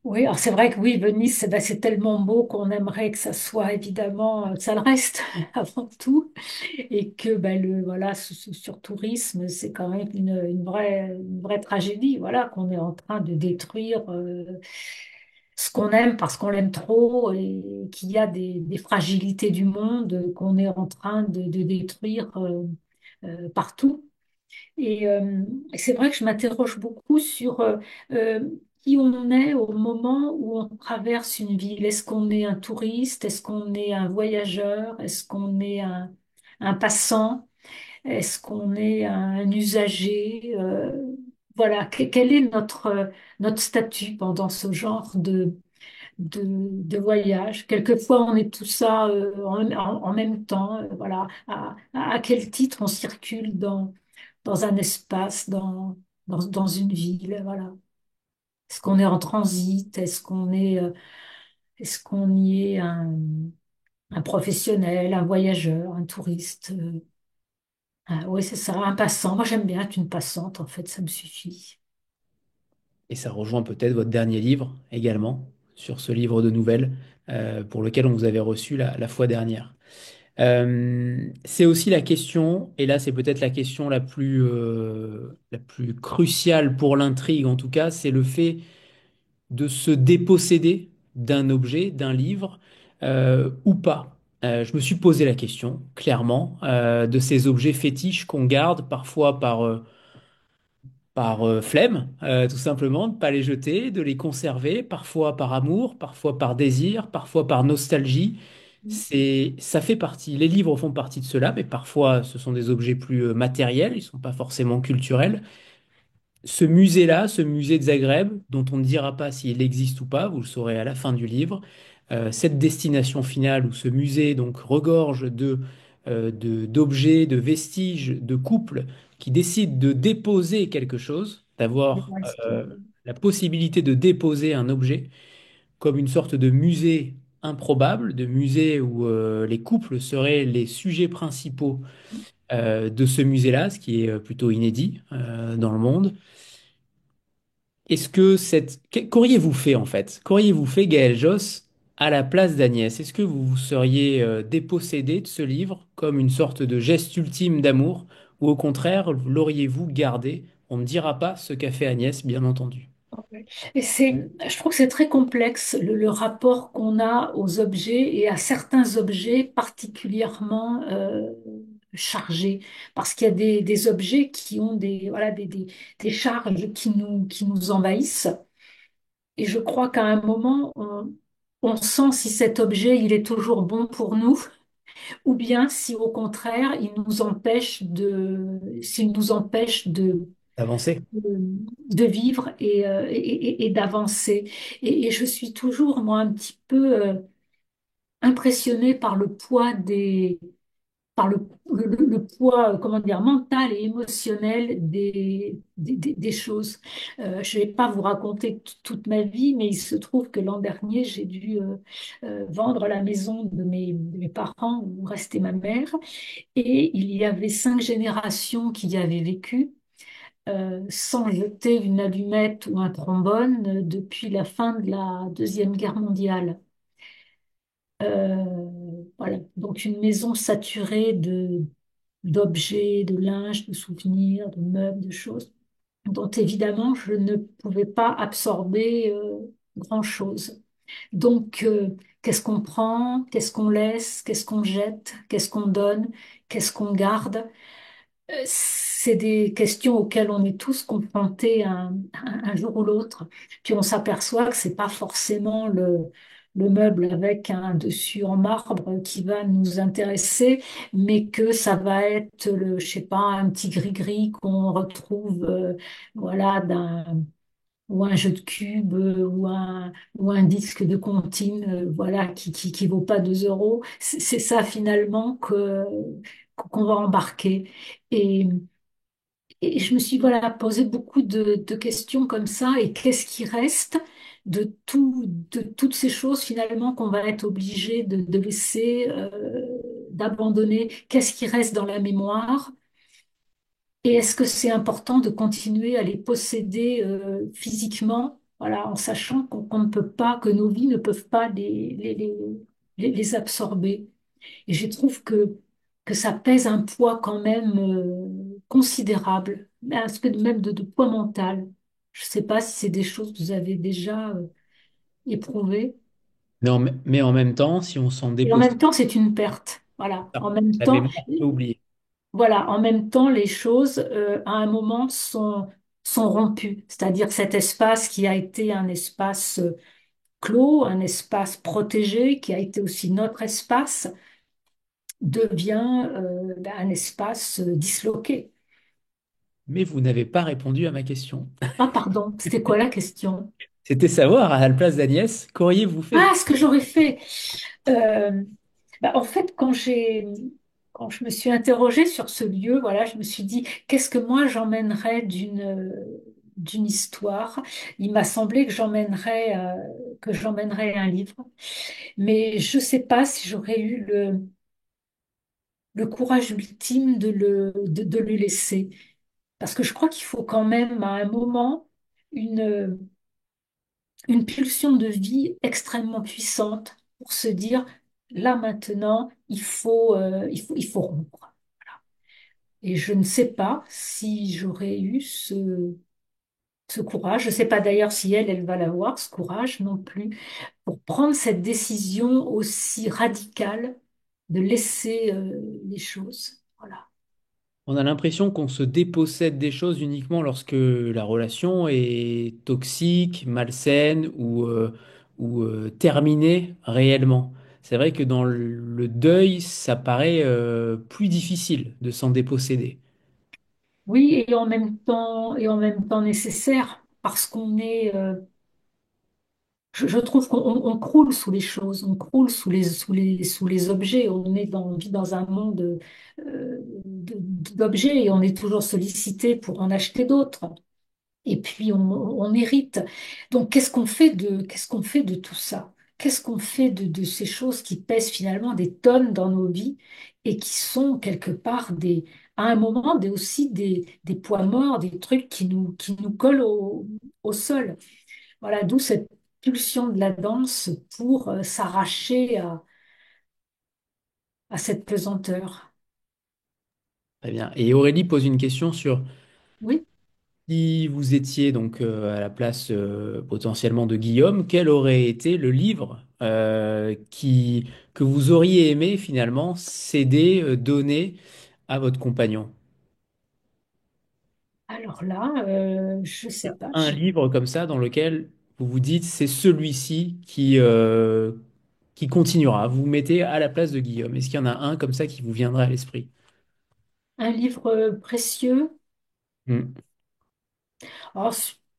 Oui, alors c'est vrai que oui, Venise, c'est tellement beau qu'on aimerait que ça soit évidemment, ça le reste avant tout, et que voilà, ce surtourisme, c'est quand même une vraie tragédie, voilà, qu'on est en train de détruire ce qu'on aime parce qu'on l'aime trop, et qu'il y a des fragilités du monde qu'on est en train de détruire partout. Et c'est vrai que je m'interroge beaucoup sur qui on est au moment où on traverse une ville. Est-ce qu'on est un touriste? Est-ce qu'on est un voyageur? Est-ce qu'on est un passant? Est-ce qu'on est un usager? Voilà, quel est notre statut pendant ce genre de voyage? Quelquefois, on est tout ça en même temps. Voilà, à quel titre on circule dans un espace, dans une ville, voilà. Est-ce qu'on est en transit? Est-ce qu'on y est Un professionnel, un voyageur, un touriste. Oui, c'est ça, un passant. Moi, j'aime bien être une passante, en fait, ça me suffit. Et ça rejoint peut-être votre dernier livre également, sur ce livre de nouvelles pour lequel on vous avait reçu la fois dernière. C'est aussi la question, et là c'est peut-être la question la plus cruciale pour l'intrigue en tout cas, c'est le fait de se déposséder d'un objet, d'un livre, ou pas. Je me suis posé la question, clairement, de ces objets fétiches qu'on garde parfois par flemme, tout simplement, de pas les jeter, de les conserver, parfois par amour, parfois par désir, parfois par nostalgie. Ça fait partie, les livres font partie de cela, mais parfois ce sont des objets plus matériels, ils sont pas forcément culturels. Ce musée-là, ce musée de Zagreb, dont on ne dira pas s'il existe ou pas, vous le saurez à la fin du livre, cette destination finale où ce musée donc regorge d'objets, de vestiges, de couples qui décident de déposer quelque chose, d'avoir Dans l'histoire. la possibilité de déposer un objet comme une sorte de musée improbable, de musée où les couples seraient les sujets principaux de ce musée-là, ce qui est plutôt inédit dans le monde. Est-ce que qu'auriez-vous fait en fait? Qu'auriez-vous fait, Gaël Josse, à la place d'Agnès? Est-ce que vous vous seriez dépossédé de ce livre comme une sorte de geste ultime d'amour, ou au contraire, l'auriez-vous gardé? On ne dira pas ce qu'a fait Agnès, bien entendu. Ouais. Et je trouve que c'est très complexe le rapport qu'on a aux objets et à certains objets particulièrement chargés. Parce qu'il y a des objets qui ont voilà, des charges qui nous envahissent. Et je crois qu'à un moment, on sent si cet objet, il est toujours bon pour nous, ou bien si au contraire, s'il nous empêche Avancer. de vivre et d'avancer. Et je suis toujours, moi, un petit peu impressionnée par le poids par le poids, comment dire, mental et émotionnel des choses. Je vais pas vous raconter toute ma vie, mais il se trouve que l'an dernier, j'ai dû vendre la maison de mes parents où restait ma mère, et il y avait 5 générations qui y avaient vécu sans jeter une allumette ou un trombone depuis la fin de la Deuxième Guerre mondiale. Voilà, donc une maison saturée d'objets, de linge, de souvenirs, de meubles, de choses dont évidemment je ne pouvais pas absorber grand-chose. Donc, qu'est-ce qu'on prend, qu'est-ce qu'on laisse, qu'est-ce qu'on jette, qu'est-ce qu'on donne, qu'est-ce qu'on garde? C'est des questions auxquelles on est tous confrontés un jour ou l'autre. Puis on s'aperçoit que c'est pas forcément le meuble avec un dessus en marbre qui va nous intéresser, mais que ça va être je sais pas, un petit gris-gris qu'on retrouve, voilà, ou un jeu de cubes, ou un disque de comptine, voilà, qui vaut pas 2 euros. C'est ça finalement qu'on va embarquer. Et, et je me suis voilà, posé beaucoup de questions comme ça. Et qu'est-ce qui reste de toutes ces choses finalement qu'on va être obligé de laisser, d'abandonner? Qu'est-ce qui reste dans la mémoire? Et est-ce que c'est important de continuer à les posséder physiquement, voilà, en sachant qu'on ne peut pas, que nos vies ne peuvent pas les absorber? Et je trouve que ça pèse un poids quand même considérable, un peu même de poids mental. Je ne sais pas si c'est des choses que vous avez déjà éprouvées. Mais en même temps, si on s'en Et en dépossède, même temps, c'est une perte. Voilà. En même la temps, mémoire peut oublier. voilà, en même temps, les choses, à un moment, sont rompues. C'est-à-dire cet espace qui a été un espace clos, un espace protégé, qui a été aussi notre espace, devient un espace disloqué. Mais vous n'avez pas répondu à ma question. Ah, pardon, c'était quoi la question? C'était savoir, à la place d'Agnès, qu'auriez-vous fait? Ah, ce que j'aurais fait. Euh, en fait, quand je me suis interrogée sur ce lieu, voilà, je me suis dit, qu'est-ce que moi j'emmènerais d'une histoire, il m'a semblé que j'emmènerais un livre. Mais je ne sais pas si j'aurais eu le courage ultime de le laisser. Parce que je crois qu'il faut quand même à un moment une, une pulsion de vie extrêmement puissante pour se dire, là maintenant, il faut rompre. Et je ne sais pas si j'aurais eu ce courage. Je ne sais pas d'ailleurs si elle va l'avoir, ce courage non plus, pour prendre cette décision aussi radicale de laisser les choses. Voilà. On a l'impression qu'on se dépossède des choses uniquement lorsque la relation est toxique, malsaine ou terminée réellement. C'est vrai que dans le deuil, ça paraît plus difficile de s'en déposséder. Oui, et en même temps nécessaire, parce je trouve on croule sous les choses, on croule sous les objets, on vit dans un monde d'objets et on est toujours sollicité pour en acheter d'autres. Et puis on hérite. Donc qu'est-ce qu'on fait de tout ça? Qu'est-ce qu'on fait de ces choses qui pèsent finalement des tonnes dans nos vies et qui sont quelque part à un moment aussi des poids morts, des trucs qui nous collent au sol. Voilà, d'où cette pulsion de la danse pour s'arracher à cette pesanteur. Très bien. Et Aurélie pose une question sur Oui. si vous étiez donc à la place potentiellement de Guillaume, quel aurait été le livre que vous auriez aimé finalement céder, donner à votre compagnon? Alors là, je sais pas. Un livre comme ça dans lequel vous vous dites c'est celui-ci qui continuera. Vous vous mettez à la place de Guillaume. Est-ce qu'il y en a un comme ça qui vous viendra à l'esprit? Un livre précieux. Hmm. Alors,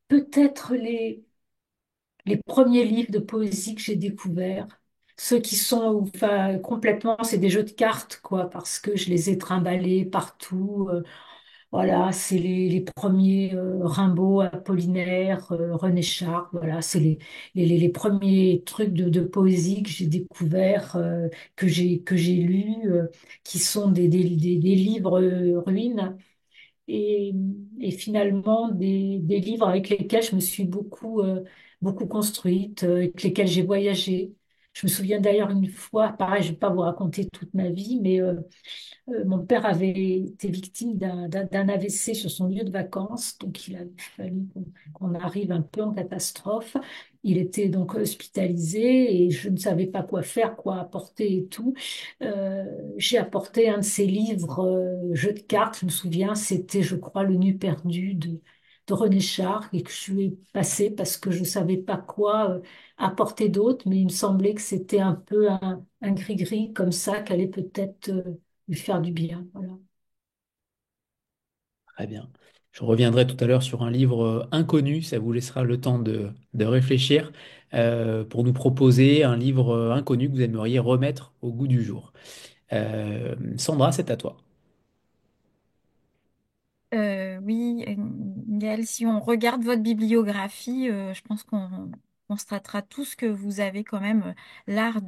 peut-être les premiers livres de poésie que j'ai découverts, ceux qui sont enfin, complètement, c'est des jeux de cartes, quoi, parce que je les ai trimballés partout. Voilà, c'est les premiers Rimbaud, Apollinaire, René Char, voilà, c'est les premiers trucs de poésie que j'ai découverts, que j'ai lus, qui sont des livres ruines et, et finalement des livres avec lesquels je me suis beaucoup construite, avec lesquels j'ai voyagé. Je me souviens d'ailleurs une fois, pareil, je ne vais pas vous raconter toute ma vie, mais mon père avait été victime d'un AVC sur son lieu de vacances, donc il a fallu qu'on arrive un peu en catastrophe. Il était donc hospitalisé et je ne savais pas quoi faire, quoi apporter et tout. J'ai apporté un de ses livres, jeux de cartes, je me souviens, c'était, je crois, Le Nu perdu de René Char et que je lui ai passé parce que je ne savais pas quoi apporter d'autre, mais il me semblait que c'était un peu un gris-gris comme ça, qu'elle allait peut-être lui faire du bien. Voilà. Très bien. Je reviendrai tout à l'heure sur un livre inconnu, ça vous laissera le temps de réfléchir, pour nous proposer un livre inconnu que vous aimeriez remettre au goût du jour. Sandra, c'est à toi. Oui, Gaëlle, si on regarde votre bibliographie, je pense qu'on constatera tous que vous avez quand même l'art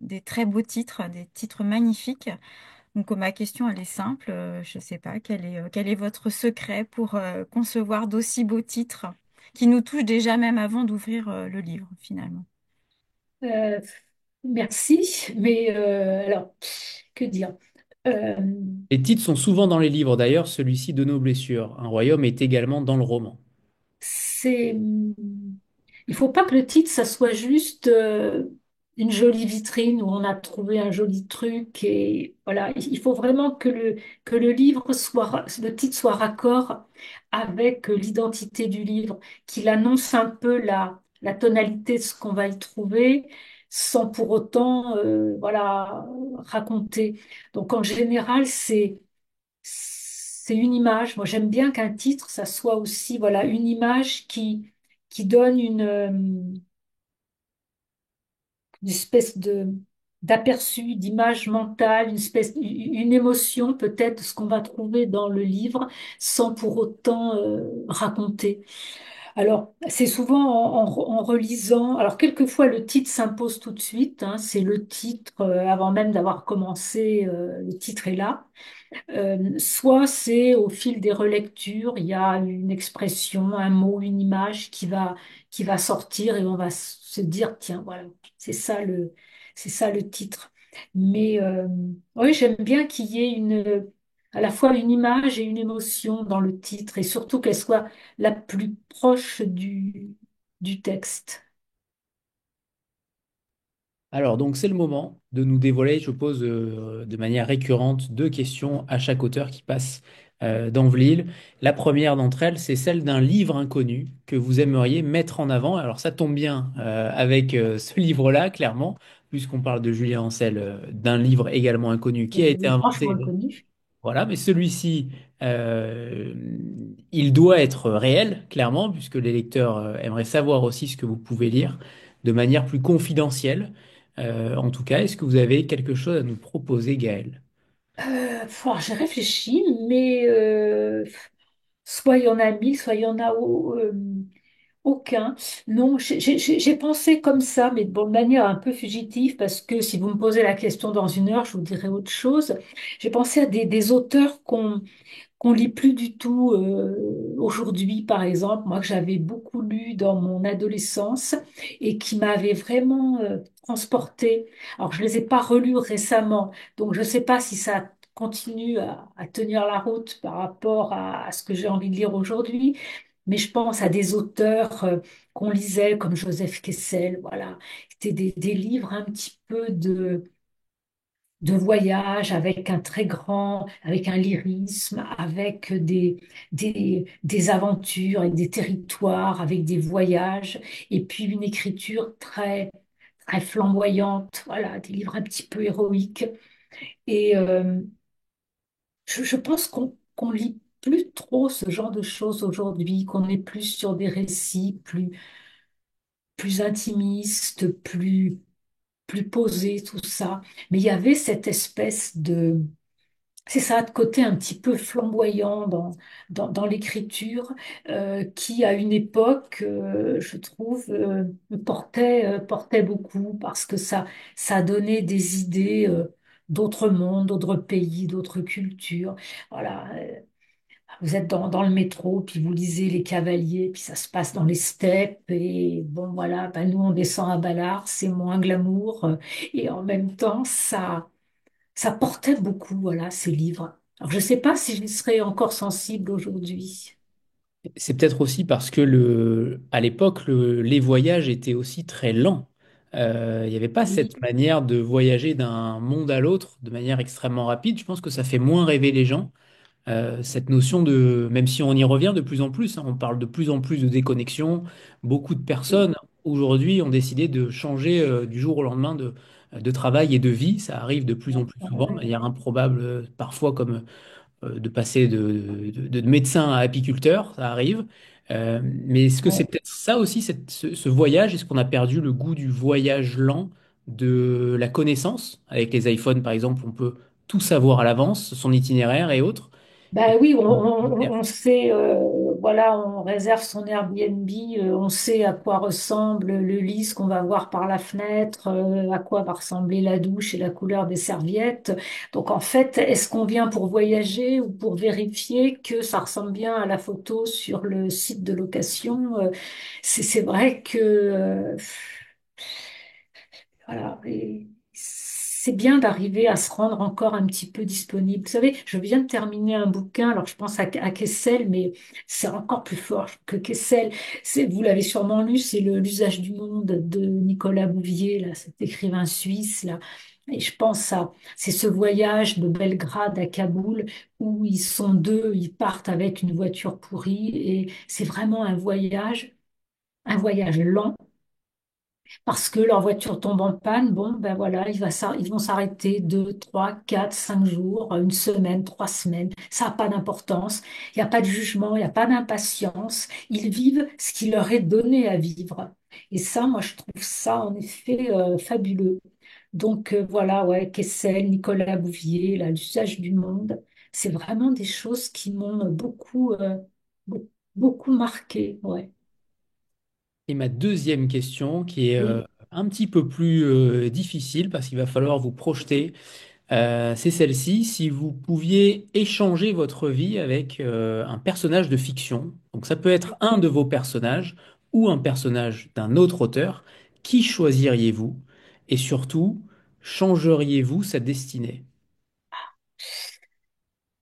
des très beaux titres, des titres magnifiques. Donc ma question, elle est simple. Je ne sais pas, quel est votre secret pour concevoir d'aussi beaux titres qui nous touchent déjà même avant d'ouvrir le livre, finalement. Euh, merci, mais alors, que dire? Euh, Les titres sont souvent dans les livres, d'ailleurs, celui-ci de nos blessures. Un royaume est également dans le roman. c'est, il faut pas que le titre, ça soit juste une jolie vitrine où on a trouvé un joli truc et voilà. Il faut vraiment que le livre soit, le titre soit raccord avec l'identité du livre, qu'il annonce un peu la tonalité de ce qu'on va y trouver, sans pour autant, voilà, raconter. Donc en général, c'est une image. Moi, j'aime bien qu'un titre, ça soit aussi, voilà, une image qui donne une espèce d'aperçu, d'image mentale, une émotion peut-être de ce qu'on va trouver dans le livre sans pour autant raconter. Alors, c'est souvent en relisant. Alors, quelquefois, le titre s'impose tout de suite, hein, c'est le titre, avant même d'avoir commencé, le titre est là. Soit c'est au fil des relectures, il y a une expression, un mot, une image qui va sortir et on va se dire, tiens, voilà, c'est ça c'est ça le titre. Mais oui, j'aime bien qu'il y ait à la fois une image et une émotion dans le titre et surtout qu'elle soit la plus proche du texte. Alors, donc, c'est le moment de nous dévoiler. Je pose de manière récurrente deux questions à chaque auteur qui passe dans Vlil. La première d'entre elles, c'est celle d'un livre inconnu que vous aimeriez mettre en avant. Alors, ça tombe bien avec ce livre-là, clairement, puisqu'on parle de Julien Ancel, d'un livre également inconnu qui a été Franchement inventé. inconnu. Voilà, mais celui-ci, euh, il doit être réel, clairement, puisque les lecteurs aimeraient savoir aussi ce que vous pouvez lire de manière plus confidentielle. En tout cas, est-ce que vous avez quelque chose à nous proposer, Gaël? J'ai réfléchi, mais soit il y en a mille, soit il y en a aucun. Non, j'ai pensé comme ça, mais de manière un peu fugitive, parce que si vous me posez la question dans une heure, je vous dirai autre chose. J'ai pensé à des auteurs qu'on lit plus du tout aujourd'hui, par exemple, moi que j'avais beaucoup lu dans mon adolescence et qui m'avaient vraiment transportée. Alors, je les ai pas relus récemment, donc je ne sais pas si ça continue à tenir la route par rapport à ce que j'ai envie de lire aujourd'hui, mais je pense à des auteurs qu'on lisait comme Joseph Kessel, voilà. C'était des livres un petit peu de voyage avec un très grand, avec un lyrisme, avec des aventures et des territoires, avec des voyages, et puis une écriture très flamboyante, voilà, des livres un petit peu héroïques. Et je pense qu'on lit plus trop ce genre de choses aujourd'hui, qu'on est plus sur des récits plus intimistes, plus posés, tout ça. Mais il y avait cette espèce c'est ça, de côté un petit peu flamboyant dans l'écriture, qui à une époque, je trouve, portait beaucoup parce que ça donnait des idées d'autres mondes, d'autres pays, d'autres cultures. Voilà, vous êtes dans le métro, puis vous lisez Les Cavaliers, puis ça se passe dans les steppes, et bon voilà, ben, nous on descend à Ballard, c'est moins glamour, et en même temps, ça portait beaucoup, voilà, ces livres. Alors, je ne sais pas si j'y serais encore sensible aujourd'hui. C'est peut-être aussi parce que à l'époque, les voyages étaient aussi très lents. Il n'y avait pas Oui, cette manière de voyager d'un monde à l'autre de manière extrêmement rapide. Je pense que ça fait moins rêver les gens. Cette notion de, même si on y revient de plus en plus, hein, on parle de plus en plus de déconnexion, beaucoup de oui, personnes aujourd'hui ont décidé de changer du jour au lendemain de travail et de vie. Ça arrive de plus en ouais, plus ouais, souvent, de ouais. manière improbable, parfois comme de passer de médecin à apiculteur, ça arrive. Mais est-ce que c'est Ouais. peut-être ça aussi, ce voyage? Est-ce qu'on a perdu le goût du voyage lent, de la connaissance? Avec les iPhones, par exemple, on peut tout savoir à l'avance, son itinéraire et autres. Ben oui, on sait, voilà, on réserve son Airbnb, on sait à quoi ressemble le lit, ce qu'on va voir par la fenêtre, à quoi va ressembler la douche et la couleur des serviettes. Donc en fait, est-ce qu'on vient pour voyager ou pour vérifier que ça ressemble bien à la photo sur le site de location? C'est vrai que voilà. Et c'est bien d'arriver à se rendre encore un petit peu disponible. Vous savez, je viens de terminer un bouquin, alors je pense à Kessel, mais c'est encore plus fort que Kessel. Vous l'avez sûrement lu, c'est L'usage du monde de Nicolas Bouvier, là, cet écrivain suisse, là. Et je pense c'est ce voyage de Belgrade à Kaboul où ils sont deux, ils partent avec une voiture pourrie et c'est vraiment un voyage lent parce que leur voiture tombe en panne, bon, ben voilà, ils vont s'arrêter 2, 3, 4, 5 jours, une semaine, 3 semaines. Ça n'a pas d'importance. Il n'y a pas de jugement, il n'y a pas d'impatience. Ils vivent ce qui leur est donné à vivre. Et ça, moi, je trouve ça en effet fabuleux. Donc voilà, ouais, Kessel, Nicolas Bouvier, là, l'usage du monde, c'est vraiment des choses qui m'ont be- beaucoup marqué, ouais. Et ma deuxième question, qui est Oui. un petit peu plus difficile parce qu'il va falloir vous projeter, c'est celle-ci. Si vous pouviez échanger votre vie avec un personnage de fiction, donc ça peut être un de vos personnages ou un personnage d'un autre auteur, qui choisiriez-vous? Et surtout, changeriez-vous sa destinée?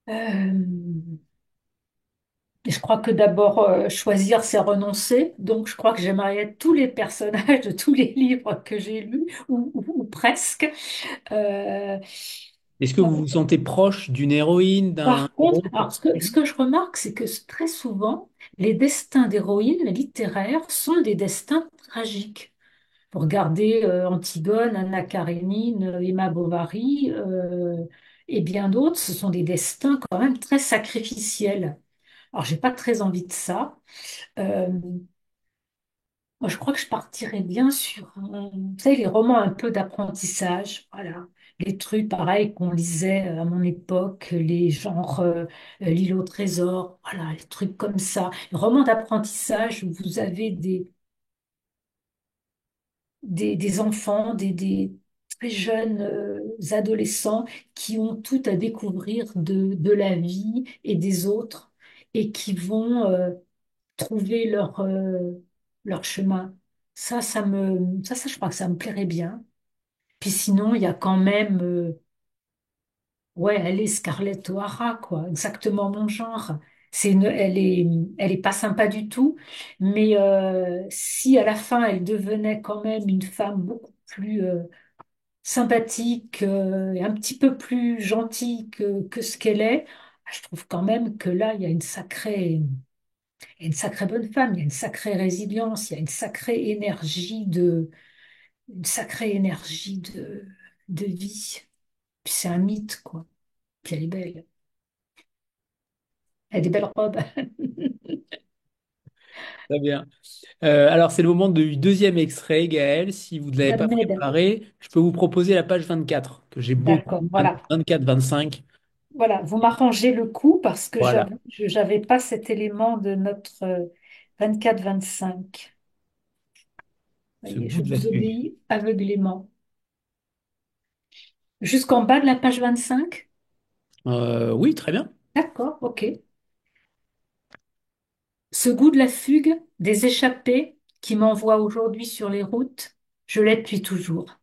Euh, je crois que d'abord, choisir, c'est renoncer. Donc, je crois que j'aimerais être tous les personnages de tous les livres que j'ai lus, ou presque. Euh, Est-ce que vous vous sentez proche d'une héroïne, d'un Par contre, héros alors ce particulier? que je remarque, c'est que très souvent, les destins d'héroïnes littéraires sont des destins tragiques. Pour regarder Antigone, Anna Karénine, Emma Bovary et bien d'autres, ce sont des destins quand même très sacrificiels. Alors, j'ai pas très envie de ça. Euh, Moi, je crois que je partirais bien sur, vous savez, les romans un peu d'apprentissage, voilà. Les trucs pareils qu'on lisait à mon époque, les genres L'île au trésor, voilà, les trucs comme ça. Les romans d'apprentissage où vous avez des enfants, des très jeunes adolescents qui ont tout à découvrir de la vie et des autres et qui vont trouver leur chemin. Je crois que ça me plairait bien. Puis sinon, il y a quand même, ouais, elle est Scarlett O'Hara, quoi, exactement mon genre. Elle est pas sympa du tout, mais si à la fin elle devenait quand même une femme beaucoup plus sympathique et un petit peu plus gentille que ce qu'elle est, je trouve quand même que là, il y a une sacrée bonne femme, il y a une sacrée résilience, il y a une sacrée énergie de vie. Puis c'est un mythe, quoi. Puis elle est belle. Elle a des belles robes. Très bien. Alors, c'est le moment du deuxième extrait, Gaël. Si vous ne l'avez Ça pas m'aide. préparé, je peux vous proposer la page 24, que j'ai beaucoup. D'accord, voilà. 24, 25. Voilà, vous m'arrangez le coup parce que Voilà, j'avais pas cet élément de notre 24-25. ce Voyez, goût je de la vous fugue. obéis aveuglément. Jusqu'en bas de la page 25. Oui, très bien. D'accord, ok. Ce goût de la fugue, des échappées qui m'envoient aujourd'hui sur les routes, je l'ai depuis toujours.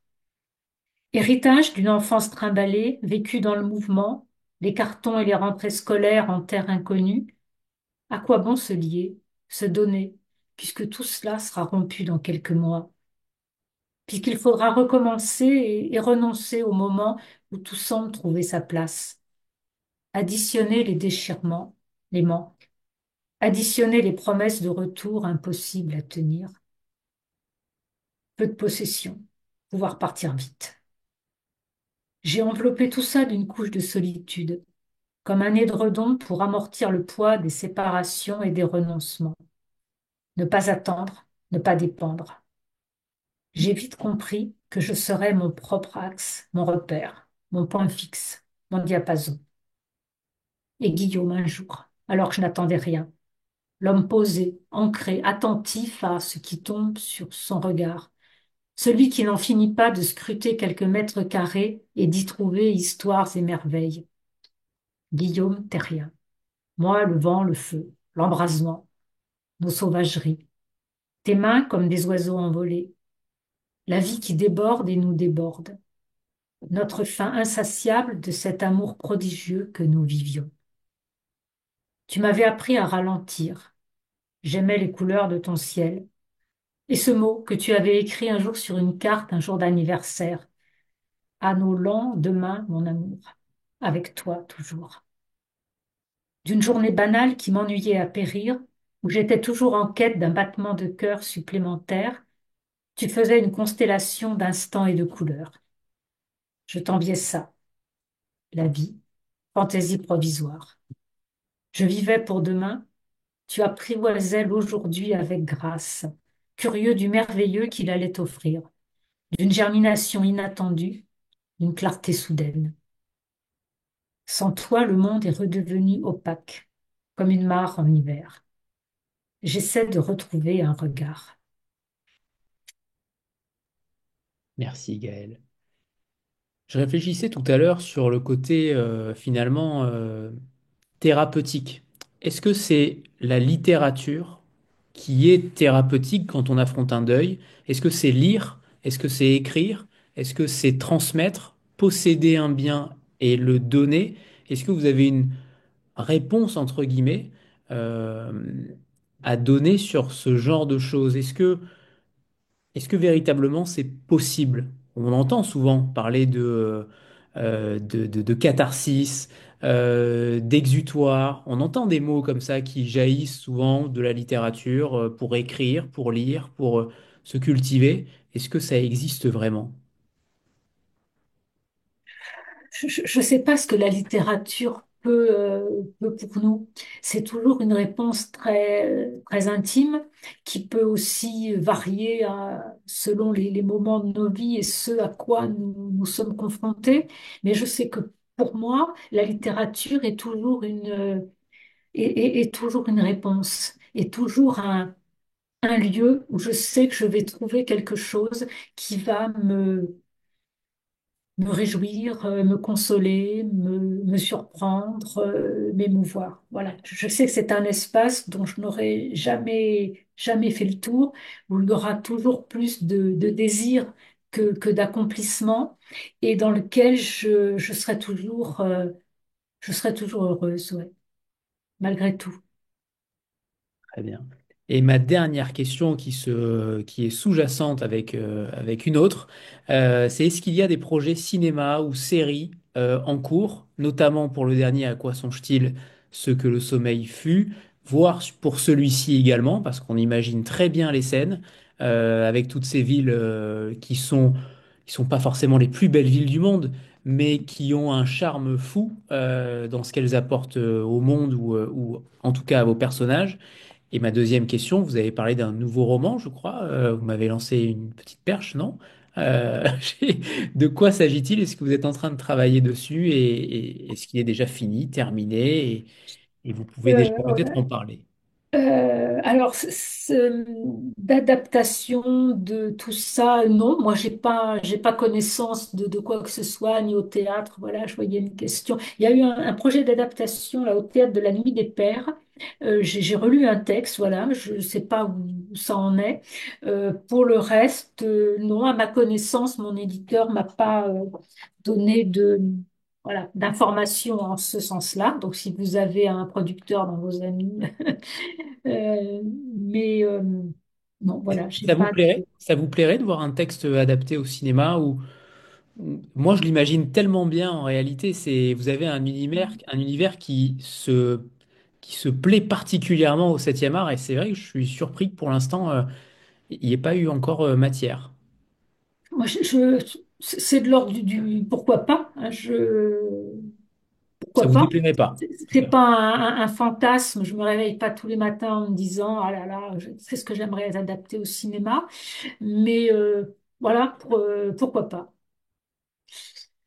Héritage d'une enfance trimballée, vécue dans le mouvement, les cartons et les rentrées scolaires en terre inconnue, à quoi bon se lier, se donner, puisque tout cela sera rompu dans quelques mois, puisqu'il faudra recommencer et renoncer au moment où tout semble trouver sa place, additionner les déchirements, les manques, additionner les promesses de retour impossibles à tenir, peu de possession, pouvoir partir vite. J'ai enveloppé tout ça d'une couche de solitude, comme un édredon pour amortir le poids des séparations et des renoncements. Ne pas attendre, ne pas dépendre. J'ai vite compris que je serais mon propre axe, mon repère, mon point fixe, mon diapason. Et Guillaume un jour, alors que je n'attendais rien, l'homme posé, ancré, attentif à ce qui tombe sur son regard, celui qui n'en finit pas de scruter quelques mètres carrés et d'y trouver histoires et merveilles. Guillaume terrien. Moi, le vent, le feu, l'embrasement, nos sauvageries. Tes mains comme des oiseaux envolés. La vie qui déborde et nous déborde. Notre faim insatiable de cet amour prodigieux que nous vivions. Tu m'avais appris à ralentir. J'aimais les couleurs de ton ciel. Et ce mot que tu avais écrit un jour sur une carte, un jour d'anniversaire. À nos lendemains, mon amour. Avec toi toujours. D'une journée banale qui m'ennuyait à périr, où j'étais toujours en quête d'un battement de cœur supplémentaire, tu faisais une constellation d'instants et de couleurs. Je t'enviais ça, la vie, fantaisie provisoire. Je vivais pour demain, tu apprivoisais l'aujourd'hui avec grâce, curieux du merveilleux qu'il allait offrir. d'une germination inattendue, d'une clarté soudaine. Sans toi, le monde est redevenu opaque, comme une mare en hiver. J'essaie de retrouver un regard. Merci Gaël. Je réfléchissais tout à l'heure sur le côté finalement thérapeutique. Est-ce que c'est la littérature qui est thérapeutique quand on affronte un deuil? Est-ce que c'est lire? Est-ce que c'est écrire? Est-ce que c'est transmettre, posséder un bien et le donner? Est-ce que vous avez une réponse, entre guillemets, euh, à donner sur ce genre de choses? Est-ce que véritablement c'est possible? On entend souvent parler de catharsis, d'exutoire. On entend des mots comme ça qui jaillissent souvent de la littérature pour écrire, pour lire, pour se cultiver. Est-ce que ça existe vraiment? Je ne sais pas ce que la littérature peut pour nous. C'est toujours une réponse très intime qui peut aussi varier selon les moments de nos vies et ce à quoi nous sommes confrontés. Mais je sais que pour moi, la littérature est toujours est toujours une réponse, est toujours un lieu où je sais que je vais trouver quelque chose qui va me réjouir, me consoler, me surprendre, m'émouvoir. Voilà. Je sais que c'est un espace dont je n'aurai jamais fait le tour, où il y aura toujours plus de désir que d'accomplissement, et dans lequel je serai toujours heureuse, ouais, malgré tout. Très bien. Et ma dernière question qui est sous-jacente avec une autre, c'est est-ce qu'il y a des projets cinéma ou séries en cours, notamment pour le dernier À quoi songe-t-il, ce que le sommeil fut, voire pour celui-ci également, parce qu'on imagine très bien les scènes avec toutes ces villes qui sont pas forcément les plus belles villes du monde, mais qui ont un charme fou dans ce qu'elles apportent au monde ou en tout cas à vos personnages. Et ma deuxième question, vous avez parlé d'un nouveau roman, je crois. Vous m'avez lancé une petite perche, non? Euh, j'ai- de quoi s'agit-il? Est-ce que vous êtes en train de travailler dessus et est-ce qu'il est déjà fini, terminé et vous pouvez déjà peut-être en Ouais. parler? Alors, d'adaptation de tout ça, non, moi, j'ai pas connaissance de quoi que ce soit, ni au théâtre. Voilà, je voyais une question. Il y a eu un projet d'adaptation là au théâtre de la Nuit des Pères. J'ai relu un texte, voilà, je ne sais pas où ça en est. Pour le reste, non, à ma connaissance, mon éditeur m'a pas donné voilà, d'informations en ce sens-là. Donc, si vous avez un producteur dans vos amis, Euh, mais non, voilà, j'ai Ça vous pas plairait? de... Ça vous plairait de voir un texte adapté au cinéma moi je l'imagine tellement bien en réalité, c'est vous avez un univers qui se plaît particulièrement au septième art et c'est vrai que je suis surpris que pour l'instant il n'y ait pas eu encore matière. Moi, c'est de l'ordre pourquoi pas. Hein, Ça pourquoi vous pas. déplairait pas, en tout C'est cas. pas un fantasme. Je me réveille pas tous les matins en me disant ah là là, c'est ce que j'aimerais adapter au cinéma. Mais voilà, pourquoi pas.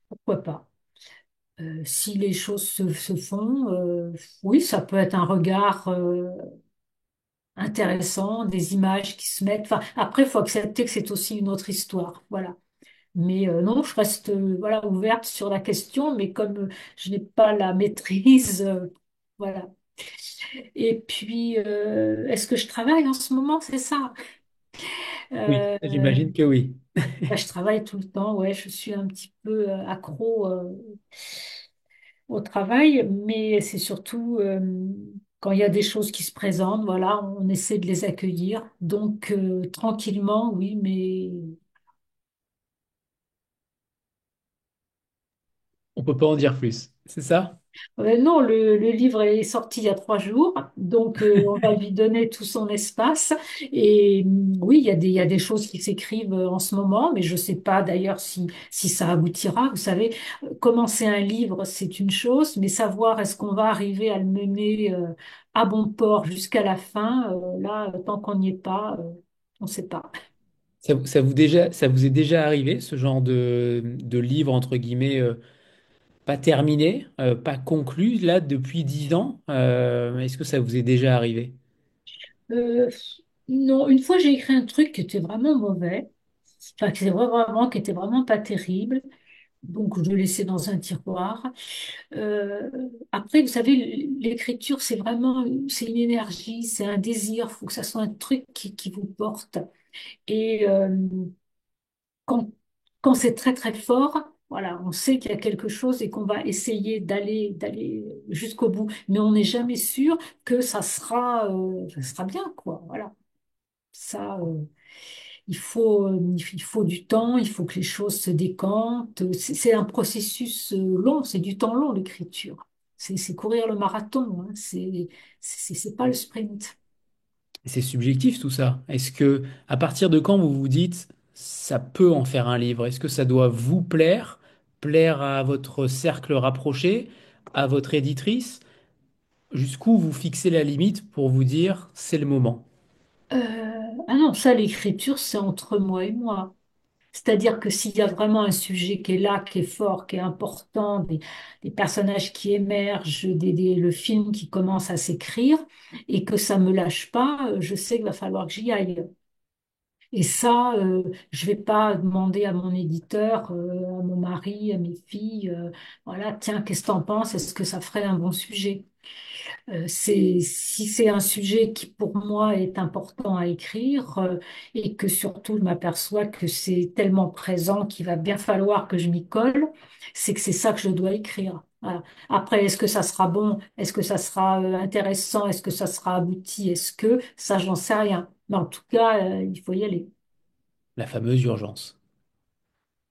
Pourquoi pas. Si les choses se font, oui, ça peut être un regard intéressant, des images qui se mettent. Enfin, après, il faut accepter que c'est aussi une autre histoire. Voilà. Mais non, je reste voilà, ouverte sur la question, mais comme je n'ai pas la maîtrise, voilà. Et puis, est-ce que je travaille en ce moment? C'est ça. Oui, Euh, j'imagine que oui. Bah, je travaille tout le temps, ouais, je suis un petit peu accro au travail, mais c'est surtout quand il y a des choses qui se présentent, voilà, on essaie de les accueillir. Donc, tranquillement, oui, mais On peut pas en dire plus, c'est ça? Non, le livre est sorti il y a 3 jours, donc on va lui donner tout son espace. Et oui, il y a des choses qui s'écrivent en ce moment, mais je ne sais pas d'ailleurs si ça aboutira. Vous savez, commencer un livre, c'est une chose, mais savoir est-ce qu'on va arriver à le mener à bon port jusqu'à la fin, là, tant qu'on n'y est pas, on ne sait pas. Ça vous est déjà arrivé, ce genre de livre, entre guillemets, pas terminé, pas conclu, là, depuis 10 ans? Est-ce que ça vous est déjà arrivé? Euh, non, une fois j'ai écrit un truc qui était vraiment mauvais, enfin qui était vraiment pas terrible, donc je le laissais dans un tiroir. Euh, Après, vous savez, l'écriture c'est une énergie, c'est un désir, faut que ça soit un truc qui vous porte. Et quand, quand c'est très très fort, voilà, on sait qu'il y a quelque chose et qu'on va essayer d'aller jusqu'au bout, mais on n'est jamais sûr que ça sera bien, quoi. Voilà. Ça, il faut du temps, il faut que les choses se décantent. C'est un processus long, c'est du temps long, l'écriture. C'est courir le marathon, hein. C'est pas le sprint. C'est subjectif tout ça. Est-ce que, à partir de quand vous vous dites, ça peut en faire un livre? Est-ce que ça doit vous plaire, plaire à votre cercle rapproché, à votre éditrice? Jusqu'où vous fixez la limite pour vous dire, c'est le moment? Ah non, ça, l'écriture, c'est entre moi et moi. C'est-à-dire que s'il y a vraiment un sujet qui est là, qui est fort, qui est important, des personnages qui émergent, le film qui commence à s'écrire, et que ça me lâche pas, je sais qu'il va falloir que j'y aille. Et ça, je vais pas demander à mon éditeur, à mon mari, à mes filles, voilà, tiens, qu'est-ce que t'en penses? Est-ce que ça ferait un bon sujet? Si c'est un sujet qui pour moi est important à écrire et que surtout je m'aperçois que c'est tellement présent qu'il va bien falloir que je m'y colle, c'est que c'est ça que je dois écrire. Voilà. Après, est-ce que ça sera bon? Est-ce que ça sera intéressant? Est-ce que ça sera abouti? Est-ce que ça, j'en sais rien. Mais en tout cas, il faut y aller. La fameuse urgence.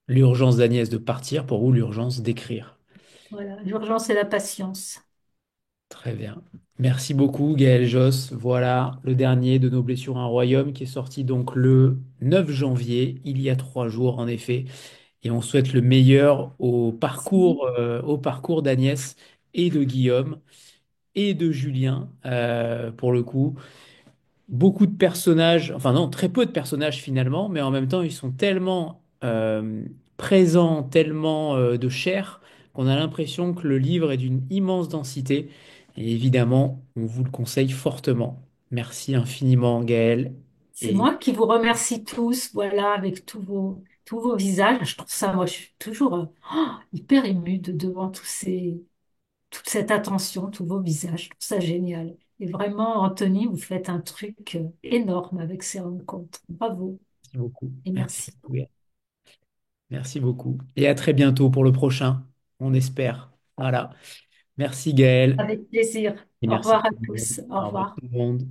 L'urgence d'Agnès de partir, pour vous, l'urgence d'écrire. Voilà. L'urgence et la patience. Très bien. Merci beaucoup, Gaël Josse. Voilà le dernier de Nos blessures, un royaume qui est sorti donc le 9 janvier, il y a 3 jours en effet. Et on souhaite le meilleur Si. au parcours d'Agnès et de Guillaume et de Julien, pour le coup. Beaucoup de personnages, enfin non, très peu de personnages finalement, mais en même temps, ils sont tellement présents, tellement de chair, qu'on a l'impression que le livre est d'une immense densité. Et évidemment, on vous le conseille fortement. Merci infiniment, Gaël. C'est Et moi qui vous remercie tous, voilà, avec tous vos visages. Je trouve ça, moi, je suis toujours hyper émue devant toute cette attention, tous vos visages. Je trouve ça génial. Et vraiment, Anthony, vous faites un truc énorme avec ces rencontres. Bravo merci beaucoup. et Merci merci. beaucoup, Gaël. Merci beaucoup. Et à très bientôt pour le prochain, on espère. Voilà. Merci, Gaël. Avec plaisir. Et Au merci revoir à tout le monde. tous. Au Au revoir revoir. tout le monde.